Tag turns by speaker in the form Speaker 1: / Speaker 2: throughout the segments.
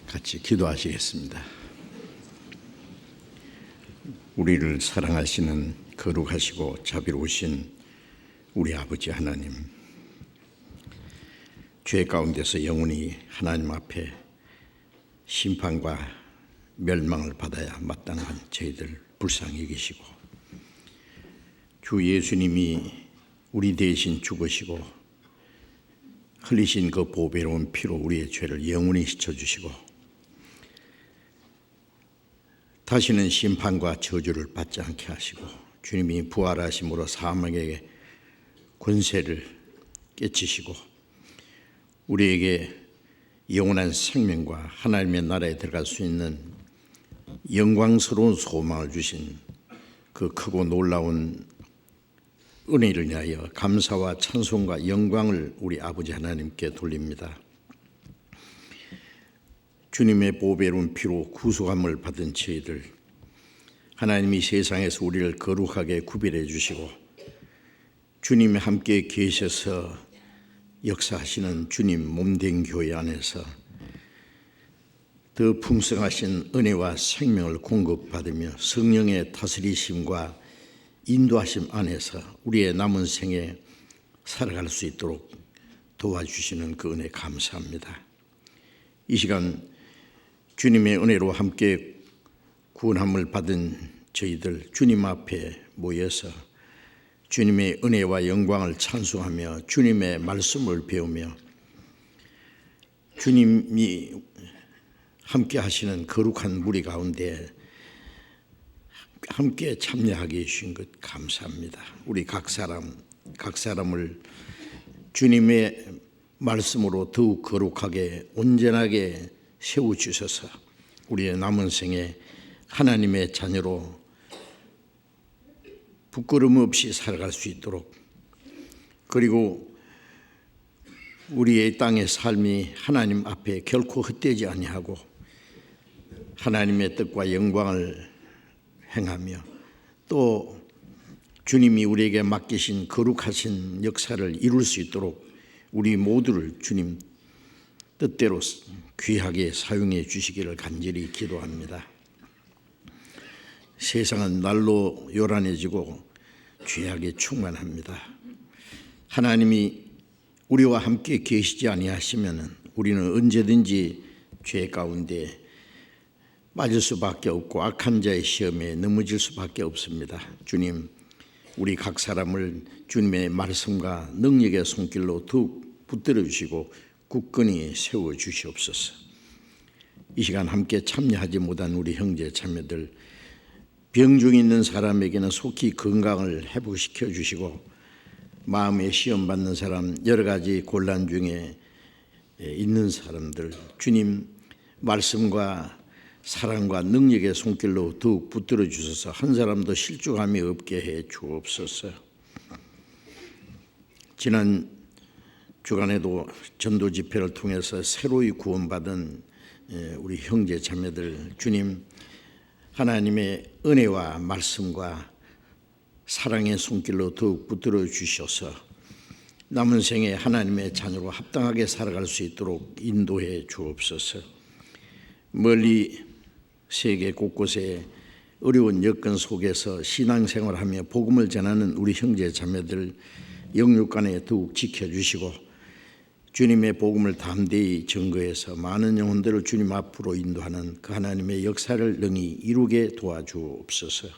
Speaker 1: 같이 기도하시겠습니다. 우리를 사랑하시는 거룩하시고 자비로우신 우리 아버지 하나님, 죄 가운데서 영원히 하나님 앞에 심판과 멸망을 받아야 마땅한 저희들 불쌍히 여기시고, 주 예수님이 우리 대신 죽으시고 흘리신 그 보배로운 피로 우리의 죄를 영원히 씻어주시고 다시는 심판과 저주를 받지 않게 하시고, 주님이 부활하심으로 사망의 권세를 깨치시고 우리에게 영원한 생명과 하나님의 나라에 들어갈 수 있는 영광스러운 소망을 주신 그 크고 놀라운 은혜를 위하여 감사와 찬송과 영광을 우리 아버지 하나님께 돌립니다. 주님의 보배로운 피로 구속함을 받은 저희들, 하나님이 세상에서 우리를 거룩하게 구별해 주시고 주님이 함께 계셔서 역사하시는 주님 몸된 교회 안에서 더 풍성하신 은혜와 생명을 공급받으며 성령의 다스리심과 인도하심 안에서 우리의 남은 생에 살아갈 수 있도록 도와주시는 그 은혜 감사합니다. 이 시간 주님의 은혜로 함께 구원함을 받은 저희들 주님 앞에 모여서 주님의 은혜와 영광을 찬송하며 주님의 말씀을 배우며 주님이 함께 하시는 거룩한 무리 가운데 함께 참여하게 해주신 것 감사합니다. 우리 각 사람을 주님의 말씀으로 더욱 거룩하게 온전하게 세워주셔서 우리의 남은 생에 하나님의 자녀로 부끄럼 없이 살아갈 수 있도록, 그리고 우리의 땅의 삶이 하나님 앞에 결코 헛되지 아니하고 하나님의 뜻과 영광을 행하며 또 주님이 우리에게 맡기신 거룩하신 역사를 이룰 수 있도록 우리 모두를 주님 뜻대로 귀하게 사용해 주시기를 간절히 기도합니다. 세상은 날로 요란해지고 죄악에 충만합니다. 하나님이 우리와 함께 계시지 아니하시면 우리는 언제든지 죄 가운데 빠질 수밖에 없고 악한 자의 시험에 넘어질 수밖에 없습니다. 주님, 우리 각 사람을 주님의 말씀과 능력의 손길로 더욱 붙들어 주시고 굳건히 세워 주시옵소서. 이 시간 함께 참여하지 못한 우리 형제 자매들, 병중 있는 사람에게는 속히 건강을 회복시켜 주시고 마음에 시험 받는 사람, 여러 가지 곤란 중에 있는 사람들, 주님 말씀과 사랑과 능력의 손길로 더욱 붙들어 주셔서 한 사람도 실족함이 없게 해 주옵소서. 지난 주간에도 전도 집회를 통해서 새로이 구원받은 우리 형제 자매들, 주님 하나님의 은혜와 말씀과 사랑의 손길로 더욱 붙들어 주셔서 남은 생에 하나님의 자녀로 합당하게 살아갈 수 있도록 인도해 주옵소서. 멀리 세계 곳곳에 어려운 여건 속에서 신앙생활하며 복음을 전하는 우리 형제 자매들 영육간에 더욱 지켜주시고 주님의 복음을 담대히 증거해서 많은 영혼들을 주님 앞으로 인도하는 그 하나님의 역사를 능히 이루게 도와주옵소서.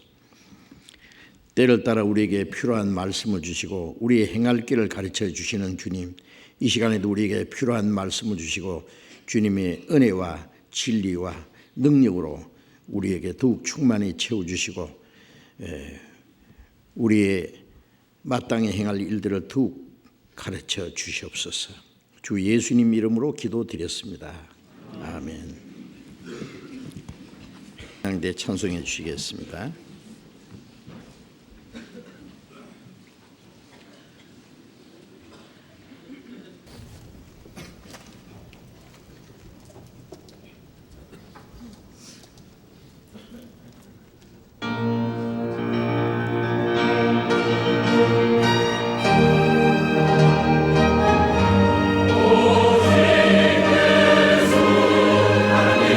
Speaker 1: 때를 따라 우리에게 필요한 말씀을 주시고 우리의 행할 길을 가르쳐 주시는 주님, 이 시간에도 우리에게 필요한 말씀을 주시고 주님의 은혜와 진리와 능력으로 우리에게 더욱 충만히 채워주시고 우리의 마땅히 행할 일들을 더욱 가르쳐 주시옵소서. 주 예수님 이름으로 기도드렸습니다. 아멘. 양대 찬송해 주시겠습니다.
Speaker 2: 오직 예수 안에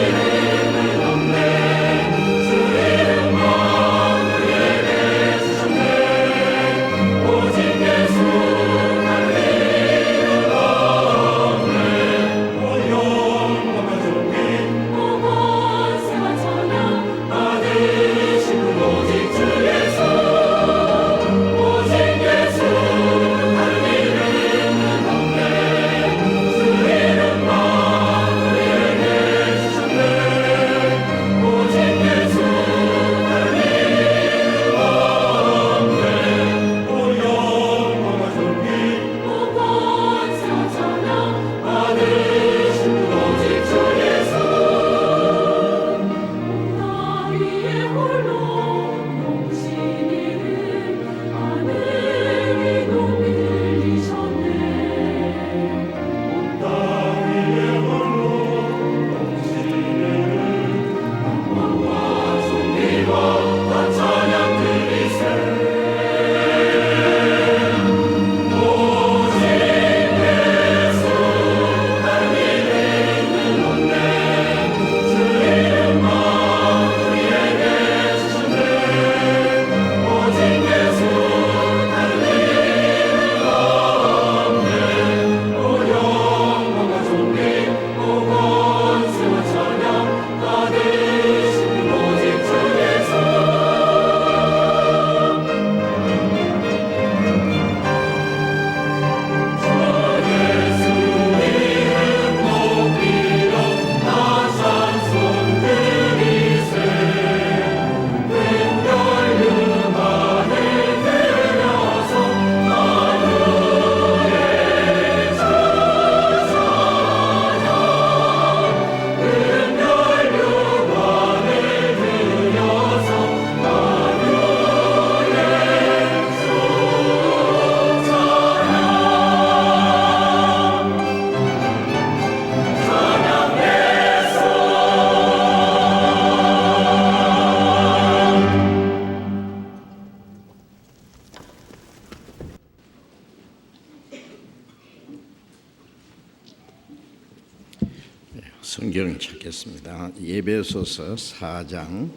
Speaker 1: 성경 찾겠습니다. 에베소서 4장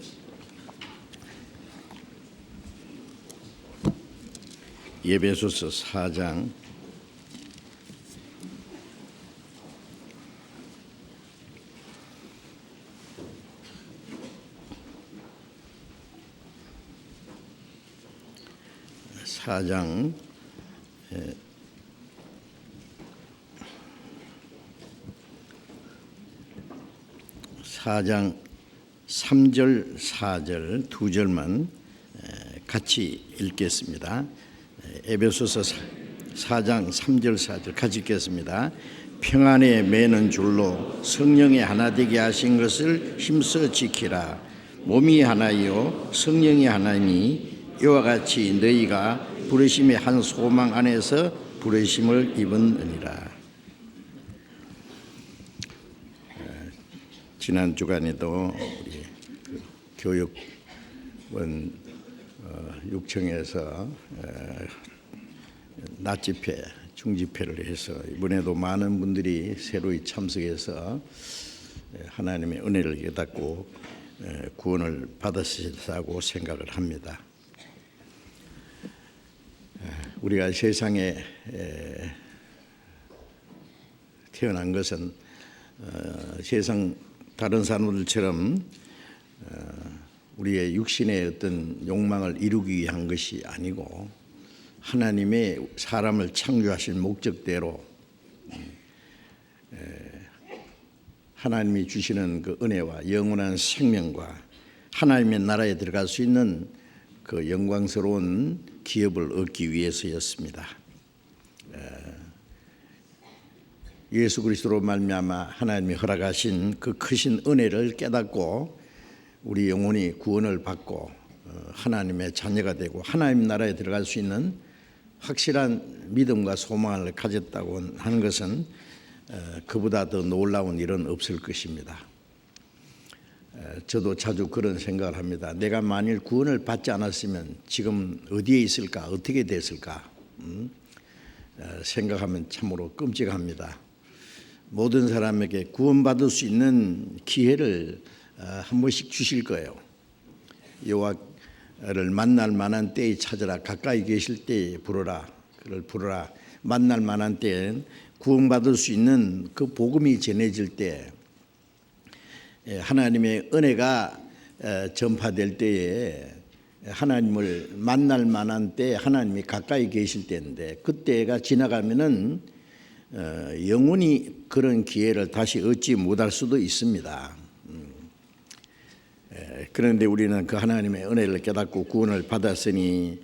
Speaker 1: 4장 3절 4절 두 절만 같이 읽겠습니다. 에베소서 4장 3절 4절 같이 읽겠습니다. 평안에 매는 줄로 성령의 하나 되게 하신 것을 힘써 지키라. 몸이 하나이요 성령이 하나니 이와 같이 너희가 부르심의 한 소망 안에서 부르심을 입었느니라. 지난 주간에도 우리 교육원 육청에서 낮 집회, 중집회를 해서 이번에도 많은 분들이 새로이 참석해서 하나님의 은혜를 깨닫고 구원을 받으시리라고 생각을 합니다. 우리가 세상에 태어난 것은 세상 다른 사람들처럼 우리의 육신의 어떤 욕망을 이루기 위한 것이 아니고 하나님의 사람을 창조하신 목적대로 하나님이 주시는 그 은혜와 영원한 생명과 하나님의 나라에 들어갈 수 있는 그 영광스러운 기업을 얻기 위해서였습니다. 예수 그리스도로 말미암아 하나님이 허락하신 그 크신 은혜를 깨닫고 우리 영혼이 구원을 받고 하나님의 자녀가 되고 하나님 나라에 들어갈 수 있는 확실한 믿음과 소망을 가졌다고 하는 것은 그보다 더 놀라운 일은 없을 것입니다. 저도 자주 그런 생각을 합니다. 내가 만일 구원을 받지 않았으면 지금 어디에 있을까, 어떻게 됐을까 생각하면 참으로 끔찍합니다. 모든 사람에게 구원받을 수 있는 기회를 한 번씩 주실 거예요. 여호와를 만날 만한 때에 찾으라. 가까이 계실 때에 부르라. 그를 부르라. 만날 만한 때엔 구원받을 수 있는 그 복음이 전해질 때 하나님의 은혜가 전파될 때에 하나님을 만날 만한 때 하나님이 가까이 계실 때인데 그때가 지나가면은 영원히 그런 기회를 다시 얻지 못할 수도 있습니다. 그런데 우리는 그 하나님의 은혜를 깨닫고 구원을 받았으니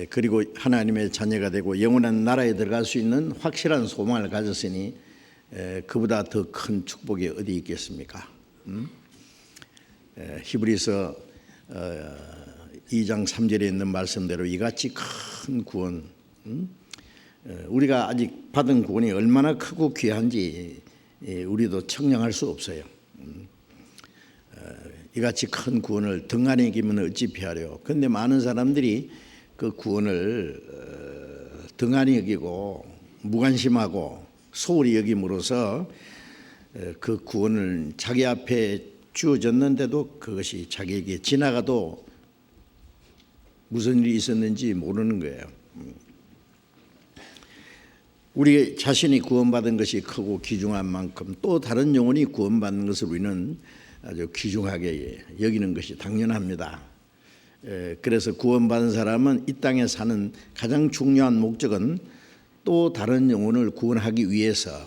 Speaker 1: 그리고 하나님의 자녀가 되고 영원한 나라에 들어갈 수 있는 확실한 소망을 가졌으니 그보다 더 큰 축복이 어디 있겠습니까? 히브리서 2장 3절에 있는 말씀대로 이같이 큰 구원, 우리가 아직 받은 구원이 얼마나 크고 귀한지 우리도 청량할 수 없어요. 이같이 큰 구원을 등한히 여기면 어찌 피하려. 그런데 많은 사람들이 그 구원을 등한히 여기고 무관심하고 소홀히 여김으로써 그 구원을 자기 앞에 주어졌는데도 그것이 자기에게 지나가도 무슨 일이 있었는지 모르는 거예요. 우리 자신이 구원받은 것이 크고 귀중한 만큼 또 다른 영혼이 구원받는 것을 우리는 아주 귀중하게 여기는 것이 당연합니다. 그래서 구원받은 사람은 이 땅에 사는 가장 중요한 목적은 또 다른 영혼을 구원하기 위해서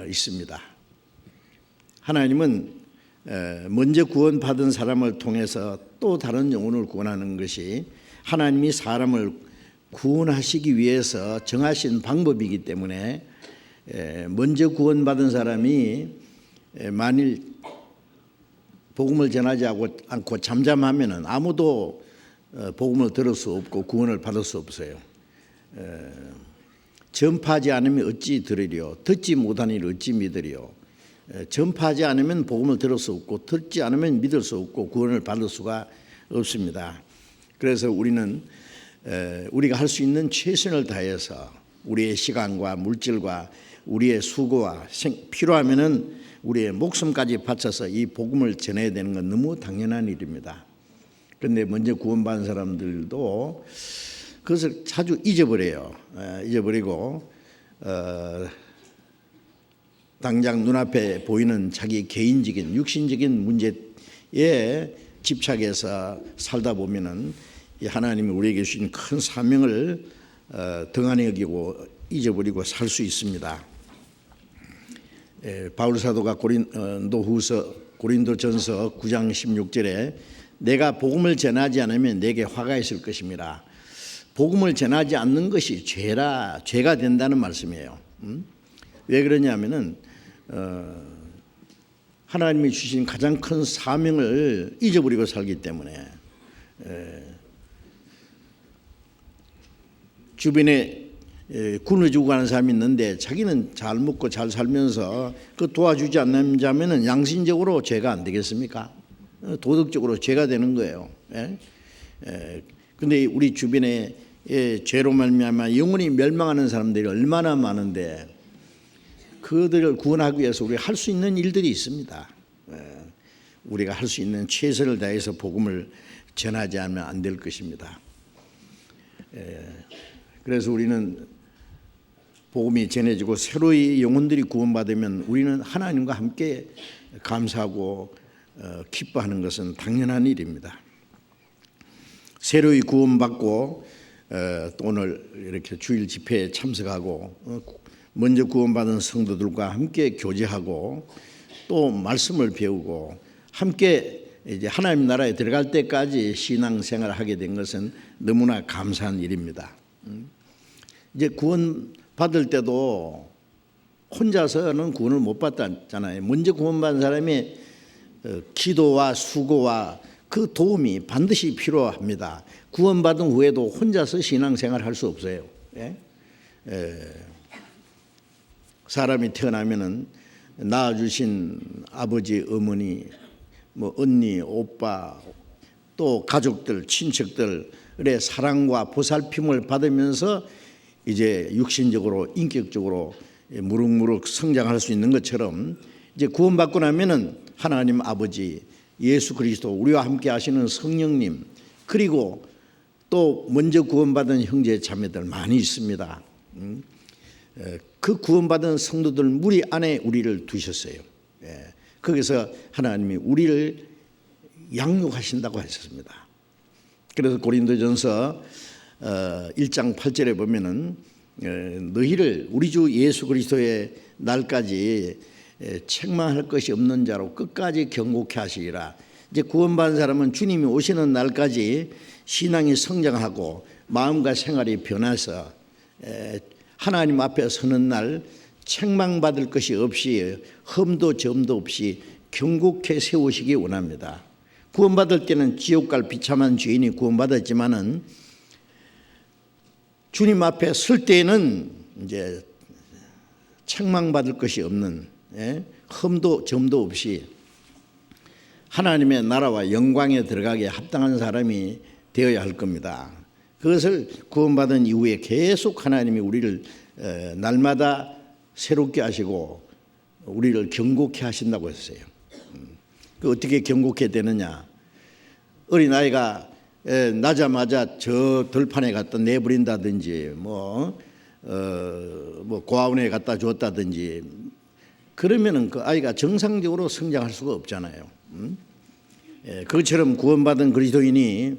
Speaker 1: 있습니다. 하나님은 먼저 구원받은 사람을 통해서 또 다른 영혼을 구원하는 것이 하나님이 사람을 구원하시기 위해서 정하신 방법이기 때문에 먼저 구원받은 사람이 만일 복음을 전하지 않고 잠잠하면 아무도 복음을 들을 수 없고 구원을 받을 수 없어요. 전파하지 않으면 어찌 들으리요? 듣지 못한 일 어찌 믿으리요? 전파하지 않으면 복음을 들을 수 없고 듣지 않으면 믿을 수 없고 구원을 받을 수가 없습니다. 그래서 우리는 우리가 할 수 있는 최선을 다해서 우리의 시간과 물질과 우리의 수고와 필요하면은 우리의 목숨까지 바쳐서 이 복음을 전해야 되는 건 너무 당연한 일입니다. 그런데 먼저 구원받은 사람들도 그것을 자주 잊어버려요. 잊어버리고 당장 눈앞에 보이는 자기 개인적인 육신적인 문제에 집착해서 살다 보면은 하나님이 우리에게 주신 큰 사명을 등한히 여기고 잊어버리고 살 수 있습니다. 바울 사도가 고린도전서 9장 16절에 내가 복음을 전하지 않으면 내게 화가 있을 것입니다. 복음을 전하지 않는 것이 죄가 된다는 말씀이에요. 왜 그러냐면은 하나님이 주신 가장 큰 사명을 잊어버리고 살기 때문에 주변에 굶어지고 가는 사람이 있는데 자기는 잘 먹고 잘 살면서 그 도와주지 않는다면은 양심적으로 죄가 안 되겠습니까? 도덕적으로 죄가 되는 거예요. 그런데 우리 주변에 죄로 말미암아 영원히 멸망하는 사람들이 얼마나 많은데 그들을 구원하기 위해서 우리가 할 수 있는 일들이 있습니다. 우리가 할 수 있는 최선을 다해서 복음을 전하지 않으면 안 될 것입니다. 그래서 우리는 복음이 전해지고 새로이 영혼들이 구원받으면 우리는 하나님과 함께 감사하고 기뻐하는 것은 당연한 일입니다. 새로이 구원받고 또 오늘 이렇게 주일 집회에 참석하고 먼저 구원받은 성도들과 함께 교제하고 또 말씀을 배우고 함께 이제 하나님 나라에 들어갈 때까지 신앙생활을 하게 된 것은 너무나 감사한 일입니다. 이제 구원 받을 때도 혼자서는 구원을 못 받았잖아요. 먼저 구원받은 사람의 기도와 수고와 그 도움이 반드시 필요합니다. 구원받은 후에도 혼자서 신앙생활 할 수 없어요. 사람이 태어나면은 낳아주신 아버지, 어머니, 뭐 언니, 오빠, 또 가족들, 친척들의 사랑과 보살핌을 받으면서 이제 육신적으로, 인격적으로 무럭무럭 성장할 수 있는 것처럼 이제 구원받고 나면은 하나님 아버지, 예수 그리스도, 우리와 함께 하시는 성령님, 그리고 또 먼저 구원받은 형제 자매들 많이 있습니다. 그 구원받은 성도들 무리 안에 우리를 두셨어요. 거기서 하나님이 우리를 양육하신다고 하셨습니다. 그래서 고린도전서 1장 8절에 보면은 너희를 우리 주 예수 그리스도의 날까지 책망할 것이 없는 자로 끝까지 경고케 하시리라. 이제 구원받은 사람은 주님이 오시는 날까지 신앙이 성장하고 마음과 생활이 변해서 하나님 앞에 서는 날 책망받을 것이 없이 흠도 점도 없이 경고케 세우시기 원합니다. 구원받을 때는 지옥 갈 비참한 죄인이 구원받았지만은 주님 앞에 설 때에는 이제 책망받을 것이 없는 흠도 점도 없이 하나님의 나라와 영광에 들어가게 합당한 사람이 되어야 할 겁니다. 그것을 구원받은 이후에 계속 하나님이 우리를 날마다 새롭게 하시고 우리를 경고케 하신다고 했어요. 그 어떻게 경고케 되느냐? 어린아이가 나자마자 저 들판에 갖다 내버린다든지 뭐 고아원에 갖다 줬다든지 그러면은 그 아이가 정상적으로 성장할 수가 없잖아요. 그것처럼 구원받은 그리스도인이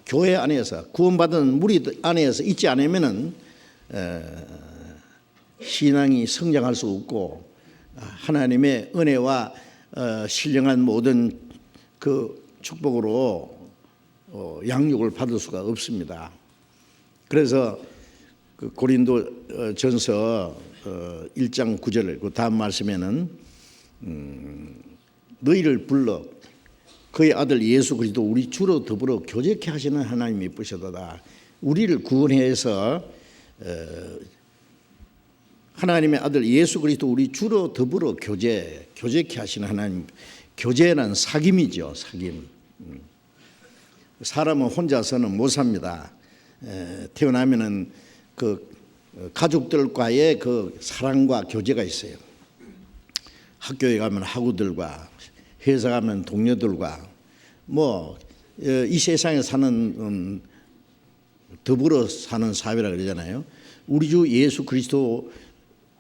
Speaker 1: 교회 안에서 구원받은 무리 안에서 있지 않으면은 신앙이 성장할 수 없고 하나님의 은혜와 신령한 모든 그 축복으로 양육을 받을 수가 없습니다. 그래서 그 고린도전서 1장 9절 그 다음 말씀에는 너희를 불러 그의 아들 예수 그리스도 우리 주로 더불어 교제케 하시는 하나님이 이쁘시도다. 우리를 구원해서 하나님의 아들 예수 그리스도 우리 주로 더불어 교제케 하시는 하나님. 교제는 사귐이죠. 사귐. 사람은 혼자서는 못 삽니다. 태어나면은 그 가족들과의 그 사랑과 교제가 있어요. 학교에 가면 학우들과, 회사 가면 동료들과, 뭐 이 세상에 사는 더불어 사는 사회라 그러잖아요. 우리 주 예수 그리스도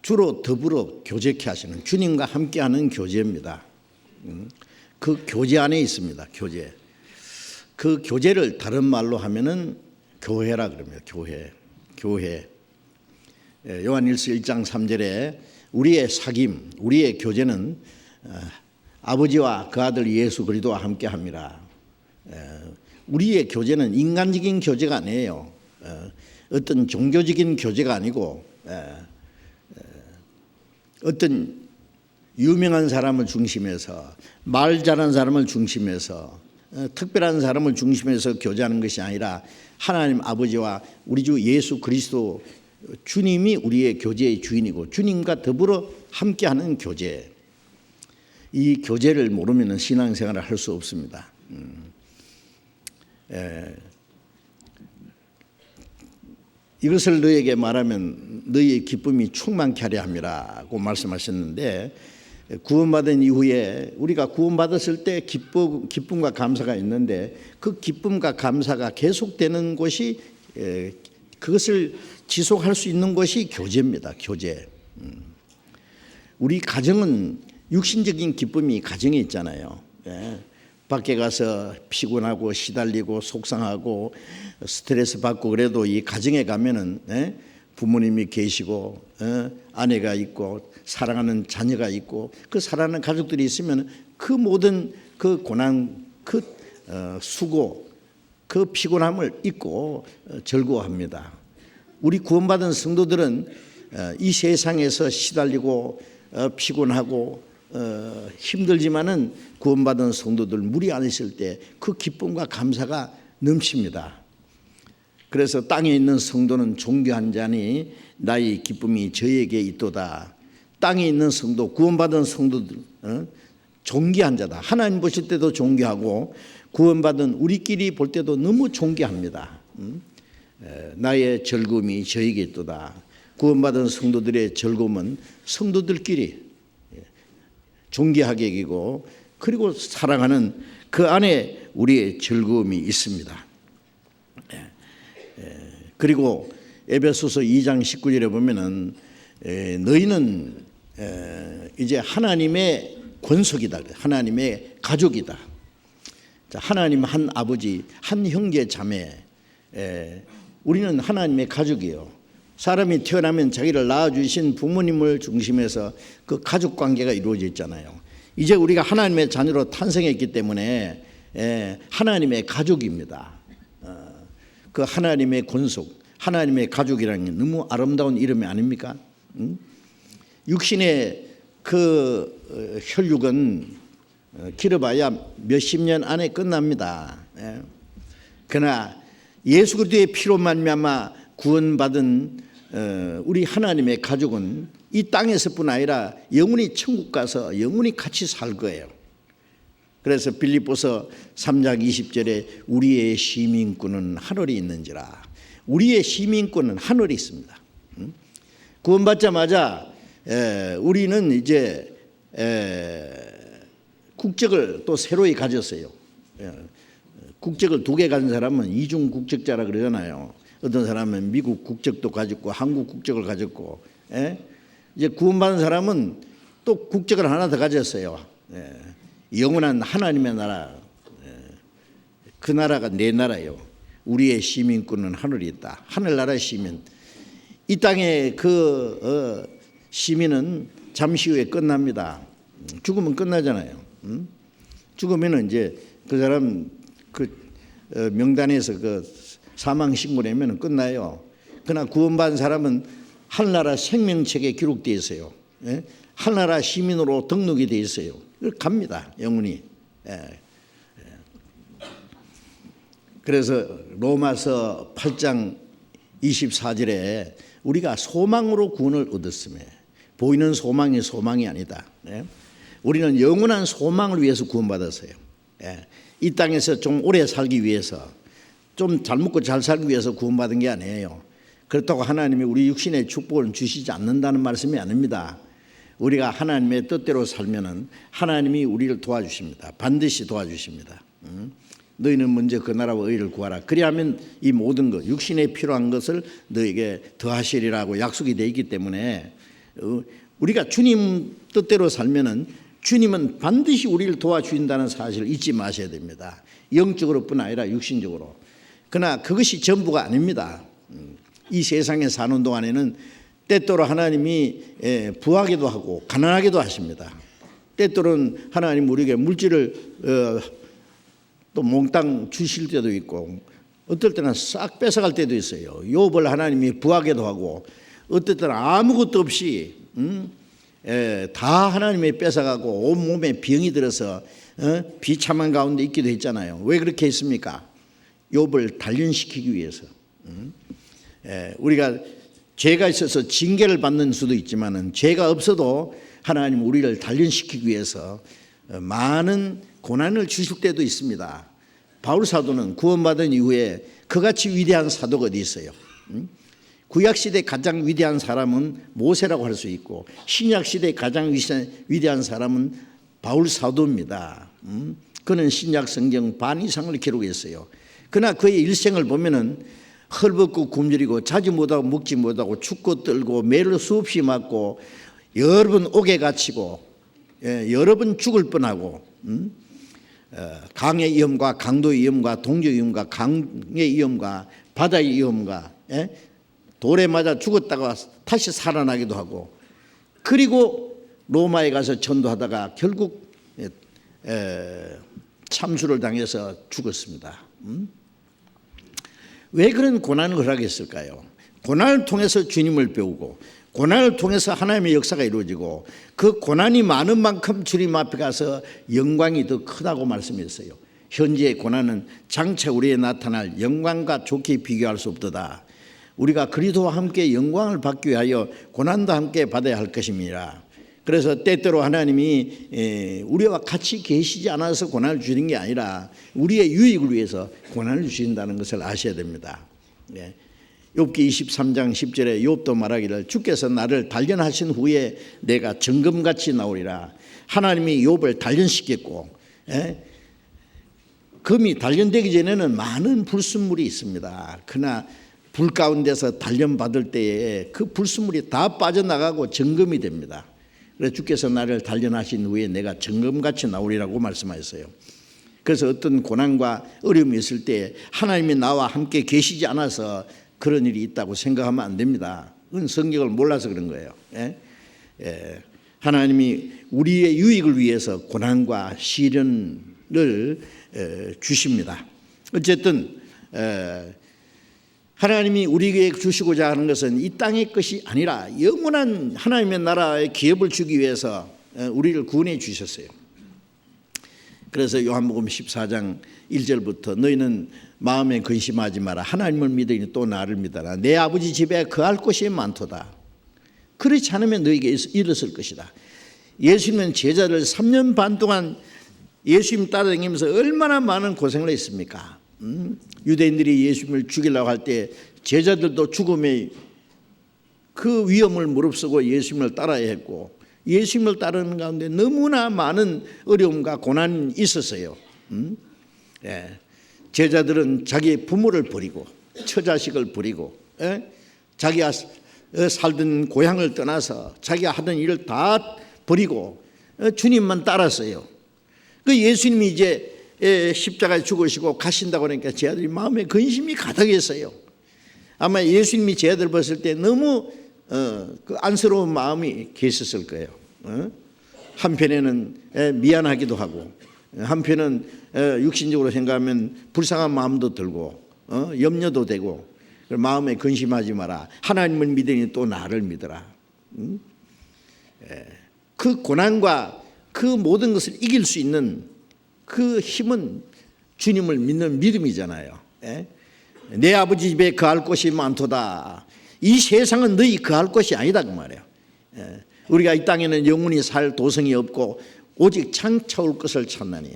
Speaker 1: 주로 더불어 교제케 하시는, 주님과 함께하는 교제입니다. 그 교제 안에 있습니다. 교제. 그 교제를 다른 말로 하면은 교회라 그럽니다. 교회. 요한일서 1장 3절에 우리의 사귐, 우리의 교제는 아버지와 그 아들 예수 그리스도와 함께합니다. 우리의 교제는 인간적인 교제가 아니에요. 어떤 종교적인 교제가 아니고 어떤 유명한 사람을 중심해서, 말 잘하는 사람을 중심해서, 특별한 사람을 중심해서 교제하는 것이 아니라 하나님 아버지와 우리 주 예수 그리스도 주님이 우리의 교제의 주인이고 주님과 더불어 함께하는 교제. 이 교제를 모르면 신앙생활을 할 수 없습니다. 이것을 너에게 말하면 너희의 기쁨이 충만케 하려 함이라고 말씀하셨는데, 구원받은 이후에 우리가 구원받았을 때 기쁨과 감사가 있는데 그 기쁨과 감사가 계속되는 것이, 그것을 지속할 수 있는 것이 교제입니다. 교제. 우리 가정은 육신적인 기쁨이 가정에 있잖아요. 밖에 가서 피곤하고 시달리고 속상하고 스트레스 받고 그래도 이 가정에 가면은 부모님이 계시고 아내가 있고 사랑하는 자녀가 있고 그 사랑하는 가족들이 있으면 그 모든 그 고난, 그 수고, 그 피곤함을 잊고 즐거워합니다. 우리 구원받은 성도들은 이 세상에서 시달리고 피곤하고 힘들지만은 구원받은 성도들 무리 안 있을 때 그 기쁨과 감사가 넘칩니다. 그래서 땅에 있는 성도는 존귀한 자니 나의 기쁨이 저에게 있도다. 땅에 있는 성도, 구원받은 성도들 존귀한 자다. 하나님 보실 때도 존귀하고 구원받은 우리끼리 볼 때도 너무 존귀합니다. 나의 즐거움이 저에게 있도다. 구원받은 성도들의 즐거움은 성도들끼리 존귀하게 여기고 그리고 사랑하는 그 안에 우리의 즐거움이 있습니다. 그리고 에베소서 2장 19절에 보면은 너희는 이제 하나님의 권속이다. 하나님의 가족이다. 하나님 한 아버지, 한 형제 자매, 우리는 하나님의 가족이에요. 사람이 태어나면 자기를 낳아주신 부모님을 중심해서 그 가족 관계가 이루어져 있잖아요. 이제 우리가 하나님의 자녀로 탄생했기 때문에 하나님의 가족입니다. 그 하나님의 권속, 하나님의 가족이라는 게 너무 아름다운 이름이 아닙니까? 육신의 그 혈육은 길어봐야 몇십 년 안에 끝납니다. 그러나 예수 그리스도의 피로 말미암아 구원받은 우리 하나님의 가족은 이 땅에서뿐 아니라 영원히 천국 가서 영원히 같이 살 거예요. 그래서 빌립보서 3장 20절에 우리의 시민권은 하늘에 있는지라. 우리의 시민권은 하늘에 있습니다. 구원받자마자 우리는 이제 국적을 또 새로이 가졌어요. 국적을 2개 가진 사람은 이중 국적자라 그러잖아요. 어떤 사람은 미국 국적도 가졌고 한국 국적을 가졌고, 이제 구원받은 사람은 또 국적을 하나 더 가졌어요. 영원한 하나님의 나라, 그 나라가 내 나라예요. 우리의 시민권은 하늘에 있다. 하늘나라의 시민. 이 땅의 그 시민은 잠시 후에 끝납니다. 죽으면 끝나잖아요. 죽으면은 이제 그 사람 그 명단에서 그 사망 신고내면 끝나요. 그러나 구원받은 사람은 하늘나라 생명책에 기록되어 있어요. 하늘나라 시민으로 등록이 되어 있어요. 갑니다. 영원히. 그래서 로마서 8장 24절에 우리가 소망으로 구원을 얻었으며 보이는 소망이 소망이 아니다. 우리는 영원한 소망을 위해서 구원받았어요. 이 땅에서 좀 오래 살기 위해서 좀 잘 먹고 잘 살기 위해서 구원받은 게 아니에요. 그렇다고 하나님이 우리 육신의 축복을 주시지 않는다는 말씀이 아닙니다. 우리가 하나님의 뜻대로 살면은 하나님이 우리를 도와주십니다. 반드시 도와주십니다. 너희는 먼저 그 나라와 의를 구하라. 그리하면 이 모든 것, 육신에 필요한 것을 너에게 더하시리라고 약속이 되어 있기 때문에 우리가 주님 뜻대로 살면은 주님은 반드시 우리를 도와주신다는 사실을 잊지 마셔야 됩니다. 영적으로뿐 아니라 육신적으로. 그러나 그것이 전부가 아닙니다. 이 세상에 사는 동안에는 때때로 하나님이 부하게도 하고 가난하게도 하십니다. 때때로는 하나님 우리에게 물질을 또 몽땅 주실 때도 있고 어떨 때는 싹 뺏어갈 때도 있어요. 욥을 하나님이 부하게도 하고 어떨 때는 아무것도 없이 다 하나님이 뺏어가고 온몸에 병이 들어서 비참한 가운데 있기도 했잖아요. 왜 그렇게 했습니까? 욥을 단련시키기 위해서. 우리가 죄가 있어서 징계를 받는 수도 있지만 죄가 없어도 하나님 우리를 단련시키기 위해서 많은 고난을 주실 때도 있습니다. 바울 사도는 구원받은 이후에 그같이 위대한 사도가 어디 있어요? 구약시대 가장 위대한 사람은 모세라고 할 수 있고 신약시대 가장 위대한 사람은 바울 사도입니다. 그는 신약 성경 반 이상을 기록했어요. 그러나 그의 일생을 보면은 헐벗고 굶주리고 자지 못하고 먹지 못하고 춥고 떨고 매를 수없이 맞고 여러 번 옥에 갇히고 여러 번 죽을 뻔하고 강의 위험과 강도의 위험과 동조의 위험과 강의 위험과 바다의 위험과 돌에 맞아 죽었다가 다시 살아나기도 하고 그리고 로마에 가서 전도하다가 결국 참수를 당해서 죽었습니다. 왜 그런 고난을 허락했을까요? 고난을 통해서 주님을 배우고 고난을 통해서 하나님의 역사가 이루어지고 그 고난이 많은 만큼 주님 앞에 가서 영광이 더 크다고 말씀했어요. 현재의 고난은 장차 우리에 나타날 영광과 좋게 비교할 수 없도다. 우리가 그리스도와 함께 영광을 받기 위하여 고난도 함께 받아야 할 것입니다. 그래서 때때로 하나님이 우리와 같이 계시지 않아서 고난을 주는 게 아니라 우리의 유익을 위해서 고난을 주신다는 것을 아셔야 됩니다. 욥기 23장 10절에 욥도 말하기를 주께서 나를 단련하신 후에 내가 정금같이 나오리라. 하나님이 욥을 단련시켰고 금이 단련되기 전에는 많은 불순물이 있습니다. 그러나 불 가운데서 단련받을 때에 그 불순물이 다 빠져나가고 정금이 됩니다. 그래서 주께서 나를 단련하신 후에 내가 정금같이 나오리라고 말씀하셨어요. 그래서 어떤 고난과 어려움이 있을 때 하나님이 나와 함께 계시지 않아서 그런 일이 있다고 생각하면 안 됩니다. 그건 성경을 몰라서 그런 거예요. 하나님이 우리의 유익을 위해서 고난과 시련을 주십니다. 어쨌든 하나님이 우리에게 주시고자 하는 것은 이 땅의 것이 아니라 영원한 하나님의 나라의 기업을 주기 위해서 우리를 구원해 주셨어요. 그래서 요한복음 14장 1절부터 너희는 마음에 근심하지 마라. 하나님을 믿으니 또 나를 믿어라. 내 아버지 집에 거할 곳이 많도다. 그렇지 않으면 너희에게 일었을 것이다. 예수님은 제자를 3년 반 동안 예수님 따라다니면서 얼마나 많은 고생을 했습니까? 유대인들이 예수님을 죽이려고 할 때 제자들도 죽음의 그 위험을 무릅쓰고 예수님을 따라야 했고 예수님을 따르는 가운데 너무나 많은 어려움과 고난이 있었어요. 제자들은 자기의 부모를 버리고 처자식을 버리고 자기가 살던 고향을 떠나서 자기가 하던 일을 다 버리고 주님만 따랐어요. 그 예수님이 이제 십자가에 죽으시고 가신다고 그러니까 제 아들이 마음에 근심이 가득했어요. 아마 예수님이 제 아들 봤을 때 너무 그 안쓰러운 마음이 계셨을 거예요. 한편에는 미안하기도 하고 한편은 육신적으로 생각하면 불쌍한 마음도 들고 염려도 되고 마음에 근심하지 마라. 하나님을 믿으니 또 나를 믿어라. 그 고난과 그 모든 것을 이길 수 있는 그 힘은 주님을 믿는 믿음이잖아요. 내 아버지 집에 거할 곳이 많도다. 이 세상은 너희 거할 곳이 아니다 그 말이에요. 우리가 이 땅에는 영원히 살 도성이 없고 오직 장차 올 것을 찾나니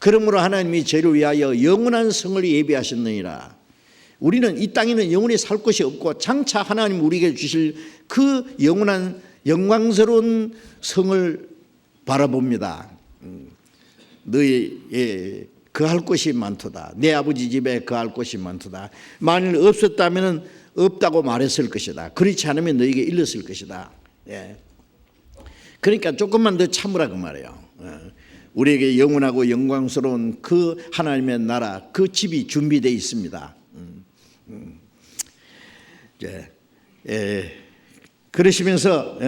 Speaker 1: 그러므로 하나님이 저를 위하여 영원한 성을 예비하셨느니라. 우리는 이 땅에는 영원히 살 곳이 없고 장차 하나님 우리에게 주실 그 영원한 영광스러운 성을 바라봅니다. 너희 거할 곳이 많도다. 내 아버지 집에 거할 곳이 많도다. 만일 없었다면 없다고 말했을 것이다. 그렇지 않으면 너에게 일렀을 것이다. 그러니까 조금만 더 참으라 그 말이에요. 우리에게 영원하고 영광스러운 그 하나님의 나라, 그 집이 준비되어 있습니다. 그러시면서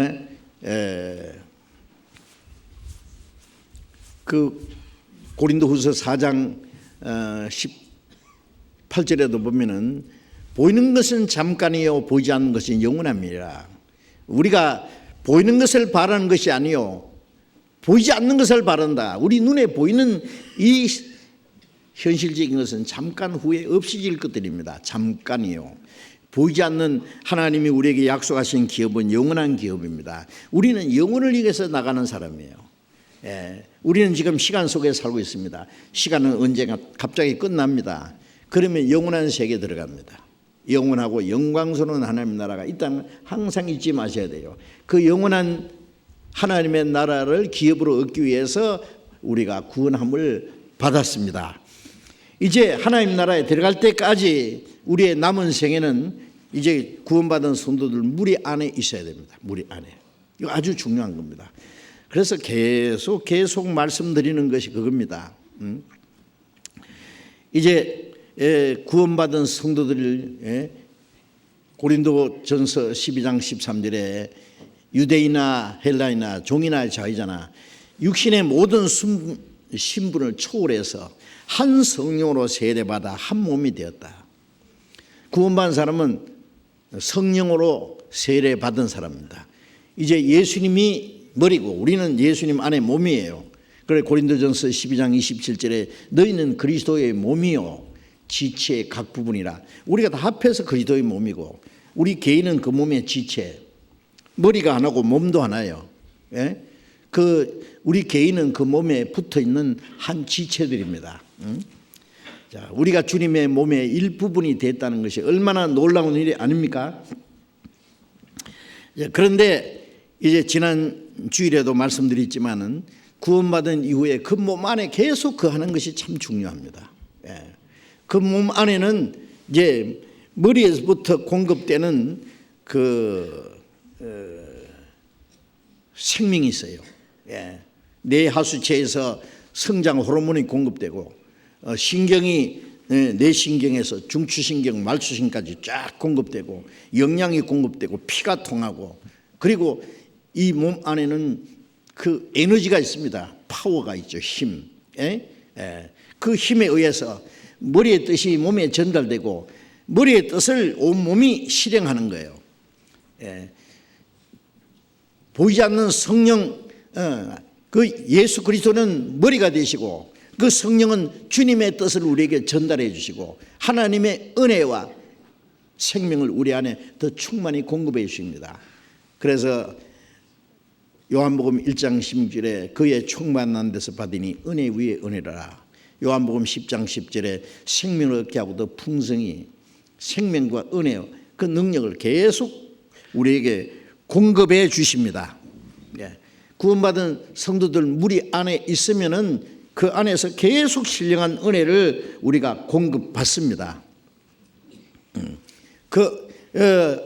Speaker 1: 그 고린도후서 4장 18절에도 보면은 보이는 것은 잠깐이요 보이지 않는 것은 영원합니다. 우리가 보이는 것을 바라는 것이 아니요 보이지 않는 것을 바란다. 우리 눈에 보이는 이 현실적인 것은 잠깐 후에 없어질 것들입니다. 잠깐이요. 보이지 않는 하나님이 우리에게 약속하신 기업은 영원한 기업입니다. 우리는 영혼을 위해서 나가는 사람이에요. 우리는 지금 시간 속에 살고 있습니다. 시간은 언젠가 갑자기 끝납니다. 그러면 영원한 세계에 들어갑니다. 영원하고 영광스러운 하나님의 나라가 이 땅에 항상 잊지 마셔야 돼요. 그 영원한 하나님의 나라를 기업으로 얻기 위해서 우리가 구원함을 받았습니다. 이제 하나님 나라에 들어갈 때까지 우리의 남은 생애는 이제 구원받은 성도들 무리 안에 있어야 됩니다. 무리 안에. 이거 아주 중요한 겁니다. 그래서 계속 말씀드리는 것이 그겁니다. 이제 구원받은 성도들 고린도전서 12장 13절에 유대인이나 헬라이나 종이나 자유자나 육신의 모든 신분을 초월해서 한 성령으로 세례받아 한 몸이 되었다. 구원받은 사람은 성령으로 세례받은 사람입니다. 이제 예수님이 머리고 우리는 예수님 안에 몸이에요. 그래 고린도전서 12장 27절에 너희는 그리스도의 몸이요 지체의 각 부분이라. 우리가 다 합해서 그리스도의 몸이고 우리 개인은 그 몸의 지체. 머리가 하나고 몸도 하나예요. 우리 개인은 그 몸에 붙어 있는 한 지체들입니다. 자, 우리가 주님의 몸의 일부분이 됐다는 것이 얼마나 놀라운 일이 아닙니까? 그런데 이제 지난 주일에도 말씀드렸지만은 구원받은 이후에 그 몸 안에 계속 거하는 것이 참 중요합니다. 그 몸 안에는 이제 머리에서부터 공급되는 생명이 있어요. 뇌 하수체에서 성장 호르몬이 공급되고 신경이 뇌신경에서 중추신경, 말추신경까지 쫙 공급되고 영양이 공급되고 피가 통하고 그리고 이 몸 안에는 그 에너지가 있습니다. 파워가 있죠. 힘. 그 힘에 의해서 머리의 뜻이 몸에 전달되고 머리의 뜻을 온 몸이 실행하는 거예요. 보이지 않는 성령, 그 예수 그리스도는 머리가 되시고 그 성령은 주님의 뜻을 우리에게 전달해 주시고 하나님의 은혜와 생명을 우리 안에 더 충만히 공급해 주십니다. 그래서 요한복음 1장 16절에 그의 충만한 데서 받으니 은혜 위에 은혜라. 요한복음 10장 10절에 생명을 얻게 하고 더 풍성히 생명과 은혜 그 능력을 계속 우리에게 공급해 주십니다. 구원받은 성도들 무리 안에 있으면은 그 안에서 계속 신령한 은혜를 우리가 공급받습니다. 그